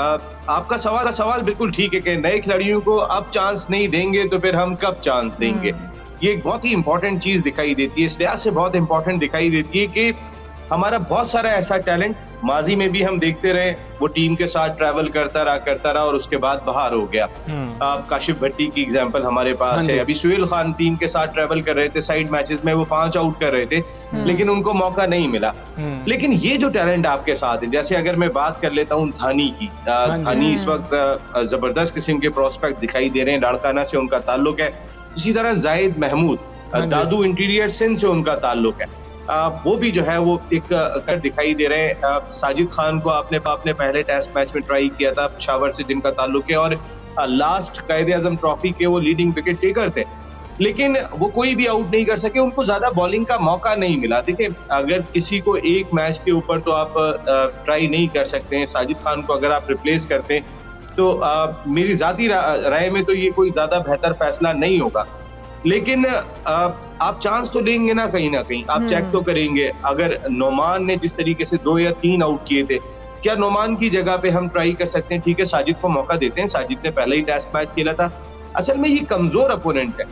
आपका सवाल बिल्कुल ठीक है कि नए खिलाड़ियों को अब चांस नहीं देंगे तो फिर हम कब चांस देंगे। ये एक बहुत ही इंपॉर्टेंट चीज दिखाई देती है, इस लिहाज से बहुत इंपॉर्टेंट दिखाई देती है कि हमारा बहुत सारा ऐसा टैलेंट माजी में भी हम देखते रहे, वो टीम के साथ ट्रैवल करता रहा और उसके बाद बाहर हो गया। काशिफ भट्टी की एग्जांपल हमारे पास है। अभी सुहेल खान टीम के साथ ट्रैवल कर रहे थे, साइड मैचेस में वो 5 आउट कर रहे थे लेकिन उनको मौका नहीं मिला। लेकिन ये जो टैलेंट आपके साथ है, जैसे अगर मैं बात कर लेता हूँ धानी की, धानी इस वक्त जबरदस्त किस्म के प्रोस्पेक्ट दिखाई दे रहे हैं, लाड़काना से उनका ताल्लुक है। इसी तरह जाहिद महमूद, दादू इंटीरियर सिंध से उनका ताल्लुक है, वो भी जो है वो एक कर दिखाई दे रहे हैं। साजिद खान को आपने पहले टेस्ट मैच में ट्राई किया था, पेशावर से जिनका ताल्लुक है, और लास्ट कायदे-ए-आज़म ट्रॉफी के वो लीडिंग विकेट टेकर थे, लेकिन वो कोई भी आउट नहीं कर सके, उनको ज्यादा बॉलिंग का मौका नहीं मिला। देखिए, अगर किसी को एक मैच के ऊपर तो आप ट्राई नहीं कर सकते हैं, साजिद खान को अगर आप रिप्लेस करते हैं तो मेरी जाती राय में तो ये कोई ज्यादा बेहतर फैसला नहीं होगा। लेकिन आप चांस तो लेंगे ना कहीं, आप चेक तो करेंगे। अगर नोमान ने जिस तरीके से 2 या 3 आउट किए थे, क्या नोमान की जगह पे हम ट्राई कर सकते हैं? ठीक है, साजिद को मौका देते हैं, साजिद ने पहले ही टेस्ट मैच खेला था। असल में ये कमजोर अपोनेंट है,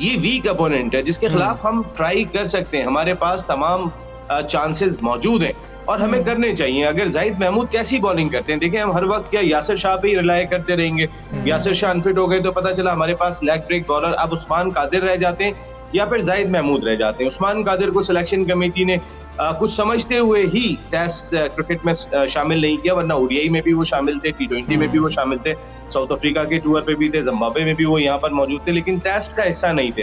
ये वीक अपोनेंट है जिसके खिलाफ हम ट्राई कर सकते हैं। हमारे पास तमाम चांसेस मौजूद हैं और हमें करने चाहिए। अगर जाहिद महमूद कैसी बॉलिंग करते हैं, देखें, हम हर वक्त क्या यासिर शाह पे ही रिलाय करते रहेंगे? यासिर शाह अनफिट हो गए तो पता चला हमारे पास लेग ब्रेक बॉलर अब उस्मान कादिर रह जाते हैं या फिर जाहिद महमूद रह जाते हैं। उस्मान कादिर को सिलेक्शन कमेटी ने कुछ समझते हुए ही टेस्ट क्रिकेट में शामिल नहीं किया, वरना ओडीआई में भी वो शामिल थे, T20 में भी वो शामिल थे, साउथ अफ्रीका के टूर पे भी थे, जिम्बाब्वे में भी वो यहाँ पर मौजूद थे, लेकिन टेस्ट का हिस्सा नहीं थे।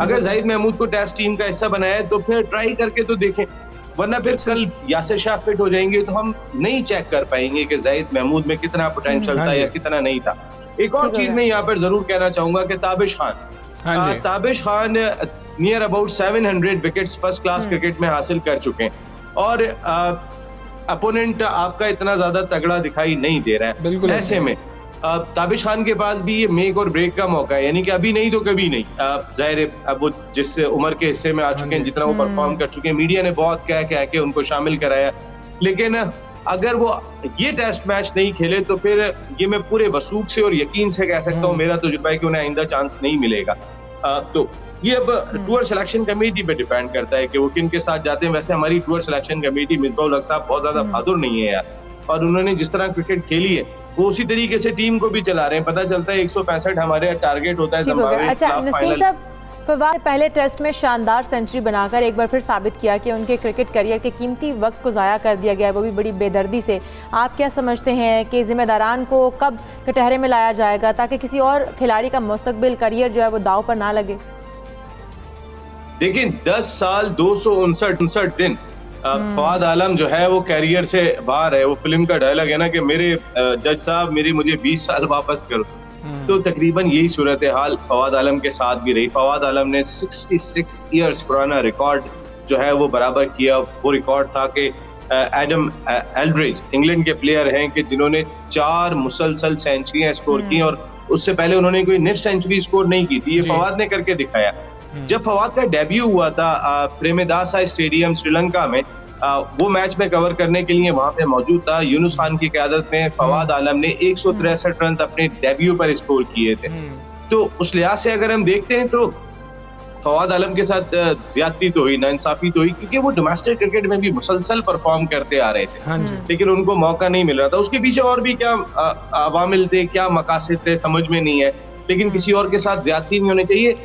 अगर जाहिद महमूद को टेस्ट टीम का हिस्सा बनाया तो फिर ट्राई करके तो देखें, वरना फिर कल यासिर शाह फिट हो जाएंगे तो हम नहीं चेक कर पाएंगे कि जाहिद महमूद में कितना पोटेंशियल था या कितना नहीं था। एक और चीज मैं यहाँ पर जरूर कहना चाहूंगा कि Tabish Khan near about 700 wickets first class cricket में हासिल कर चुके हैं और अपोनेंट आपका इतना ज्यादा तगड़ा दिखाई नहीं दे रहा है। ऐसे में ताबिश खान के पास भी ये मेक और ब्रेक का मौका है, यानी कि अभी नहीं तो कभी नहीं। जाहिर है, अब वो जिस उम्र के हिस्से में आ चुके हैं, जितना वो परफॉर्म कर चुके हैं, मीडिया ने बहुत कह के उनको शामिल कराया, लेकिन अगर वो ये टेस्ट मैच नहीं खेले तो फिर ये मैं पूरे वसूख से और यकीन से कह सकता हूँ, मेरा तजुर्बा है कि उन्हें आइंदा चांस नहीं मिलेगा। तो ये अब टूर सिलेक्शन कमेटी पे डिपेंड करता है कि वो किन के साथ जाते हैं। वैसे हमारी टूर सिलेक्शन कमेटी मिसबाउल हक साहब बहुत ज्यादा बहादुर नहीं है यार, और उन्होंने जिस तरह क्रिकेट खेली है वो उसी तरीके से टीम को भी चला रहे हैं। पता चलता है 165 हमारे टारगेट होता है जिम्बाब्वे के खिलाफ फाइनल। फवाद पहले टेस्ट में शानदार सेंचुरी बनाकर एक बार फिर साबित किया कि उनके क्रिकेट करियर के कीमती वक्त को ज़ाया कर दिया गया है, वो भी बड़ी बेदर्दी से। आप क्या समझते हैं कि ज़िम्मेदारान को कब कटहरे में लाया जाएगा ताकि किसी और खिलाड़ी का मुस्तकबिल करियर जो है वो दाव पर ना लगे? देखिए 10 साल 259 दिन फवाद आलम जो है वो कैरियर से बाहर है। वो फिल्म का डायलॉग है ना कि मेरे जज साहब मुझे 20 साल वापस करो। तो तकरीबन यही सूरत हाल फवाद आलम के साथ भी रही। फवाद आलम ने 66 इयर्स पुराना रिकॉर्ड जो है वो बराबर किया। वो रिकॉर्ड था कि एडम एल्ड्रिज इंग्लैंड के प्लेयर हैं कि जिन्होंने 4 मुसलसल सेंचुरियां स्कोर की और उससे पहले उन्होंने कोई नेट सेंचुरी स्कोर नहीं की थी। ये फवाद ने करके दिखाया। जब फवाद का डेब्यू हुआ था प्रेमदासा स्टेडियम श्रीलंका में, वो मैच में कवर करने के लिए वहां पे मौजूद था। यूनुस खान की क़यादत में फवाद आलम ने 163 रन अपने डेब्यू पर स्कोर किए थे। तो उस लिहाज से अगर हम देखते हैं तो फवाद आलम के साथ ज्यादती तो हुई, नाइंसाफी तो हुई, क्योंकि वो डोमेस्टिक क्रिकेट में भी मुसलसल परफॉर्म करते आ रहे थे, लेकिन उनको मौका नहीं मिल रहा था। उसके पीछे और भी क्या अवामिल थे, क्या मकासद थे, समझ में नहीं है, लेकिन किसी और के साथ ज्यादती नहीं होनी चाहिए।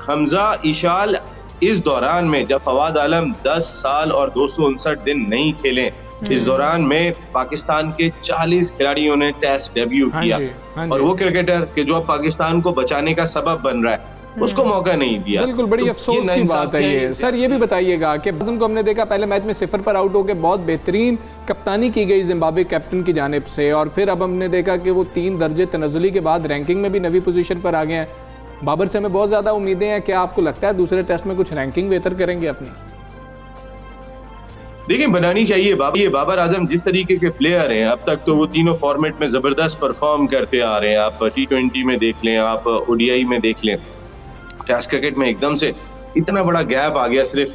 हमजा इशाल इस दौरान में जब फवाद आलम 10 साल और 259 दिन नहीं खेले, इस दौरान में पाकिस्तान के 40 खिलाड़ियों ने टेस्ट डेब्यू किया और वो क्रिकेटर कि जो अब पाकिस्तान को बचाने का सबब बन रहा है उसको मौका नहीं दिया। बिल्कुल बड़ी अफसोस की बात है ये। सर ये भी बताइएगा कि आजम को हमने देखा पहले मैच में 0 पर आउट होकर बहुत बेहतरीन कप्तानी की गई जिम्बाब्वे कैप्टन की जानिब से, और फिर अब हमने देखा कि वो 3 दर्जे तनज़ुली के बाद रैंकिंग में भी 9वीं पोजीशन पर आ गए हैं। बाबर से हमें बहुत ज्यादा उम्मीदें हैं। क्या आपको लगता है दूसरे टेस्ट में कुछ रैंकिंग बेहतर करेंगे अपनी? देखिए बनानी चाहिए। ये बाबर आजम जिस तरीके के प्लेयर हैं, अब तक तो वो तीनों फॉर्मेट में जबरदस्त परफॉर्म करते आ रहे हैं। आप T20 में देख लें, आप ODI में देख लें, टेस्ट क्रिकेट में एकदम से इतना बड़ा गैप आ गया सिर्फ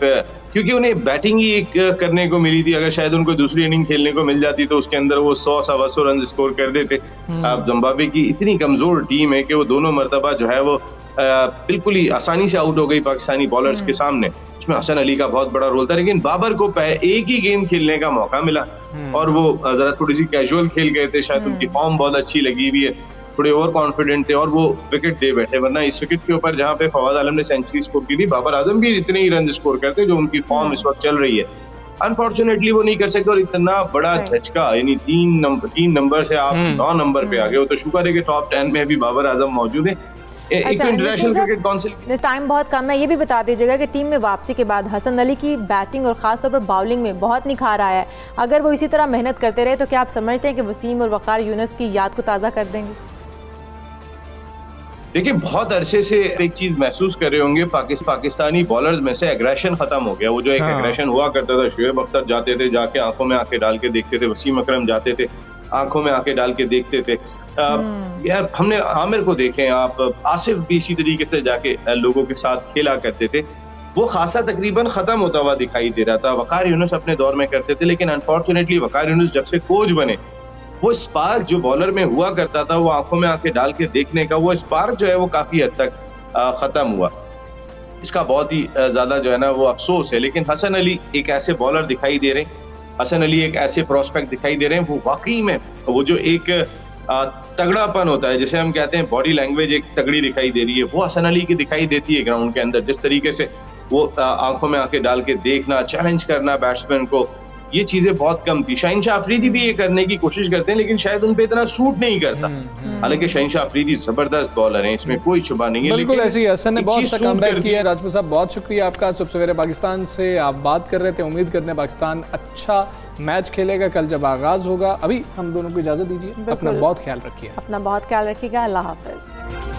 क्योंकि उन्हें बैटिंग ही एक करने को मिली थी। अगर शायद उनको दूसरी इनिंग खेलने को मिल जाती तो उसके अंदर वो 100-125 रन स्कोर कर देते। अब जिम्बाब्वे की इतनी कमजोर टीम है कि वो दोनों मरतबा जो है वो बिल्कुल ही आसानी से आउट हो गई पाकिस्तानी बॉलर्स के सामने। उसमें हसन अली का बहुत बड़ा रोल था, लेकिन बाबर को एक ही गेंद खेलने का मौका मिला और वो जरा थोड़ी सी कैजुअल खेल गए थे। शायद उनकी फॉर्म बहुत अच्छी लगी हुई है, थोड़े ओवर कॉन्फिडेंट थे और वो विकेट दे बैठे। वरना इस विकेट के ऊपर जहाँ पे फवाद आलम ने सेंचुरी स्कोर की थी, बाबर आजम भी इतने ही रन स्कोर करते जो उनकी फॉर्म इस वक्त चल रही है। अनफॉर्चुनेटली वो नहीं कर सकते और इतना बड़ा झटका, यानी 3 नंबर से आप 9 नंबर पे आ गए हो। तो शुक्र है कि टॉप 10 में भी बाबर आजम मौजूद है। अच्छा, इंटरनेशनल क्रिकेट काउंसिल टाइम बहुत कम है, ये भी बता दीजिएगा कि टीम में वापसी के बाद हसन अली की बैटिंग और खासतौर पर बाउलिंग में बहुत निखार आया है। अगर वो इसी तरह मेहनत करते रहे तो क्या आप समझते हैं कि वसीम और वकार यूनुस की याद को ताज़ा कर देंगे? देखिए बहुत अरसे से एक चीज महसूस कर रहे होंगे, पाकिस्तानी बॉलर्स में से एग्रेशन खत्म हो गया। वो जो एक एग्रेशन हुआ करता था, शुएब अख्तर जाते थे, जाके आंखों में आंखें डाल के देखते थे, वसीम अकरम जाते थे, आंखों में आंखें डाल के देखते थे। यार हमने आमिर को देखें, आप आसिफ भी इसी तरीके से जाके लोगों के साथ खेला करते थे। वो खासा तकरीबन खत्म होता हुआ दिखाई दे रहा था। वकार यूनुस अपने दौर में करते थे, लेकिन अनफॉर्चुनेटली वकार यूनुस जब से कोच बने, वो स्पार्क जो बॉलर में हुआ करता था, वो आंखों में आंखें डाल के देखने का, वो स्पार्क जो है वो काफी हद तक खत्म हुआ। इसका बहुत ही ज्यादा जो है ना वो अफसोस है। लेकिन हसन अली एक ऐसे बॉलर दिखाई दे रहे हैं, हसन अली एक ऐसे प्रोस्पेक्ट दिखाई दे रहे हैं, वो वाकई में वो जो एक तगड़ापन होता है, जैसे हम कहते हैं बॉडी लैंग्वेज एक तगड़ी दिखाई दे रही है, वो हसन अली की दिखाई देती है ग्राउंड के अंदर। जिस तरीके से वो आंखों में आंखें डाल के देखना, चैलेंज करना बैट्समैन को, ये चीजें बहुत कम थी। शहीनशाह अफरीदी भी ये करने की कोशिश करते हैं, लेकिन शायद उन पे इतना सूट नहीं करता। हालांकि शहीनशाह अफरीदी जबरदस्त बॉलर हैं, इसमें कोई शुबा नहीं है। बिल्कुल ऐसे ही हसन ने बहुत सा कमबैक किया है। राजपूत साहब बहुत शुक्रिया आपका। सुबह सवेरे पाकिस्तान से आप बात कर रहे थे। उम्मीद करते हैं पाकिस्तान अच्छा मैच खेलेगा कल जब आगाज होगा। अभी हम दोनों को इजाजत दीजिए। अपना बहुत ख्याल रखिए। अपना बहुत ख्याल रखिएगा। अल्लाह हाफिज।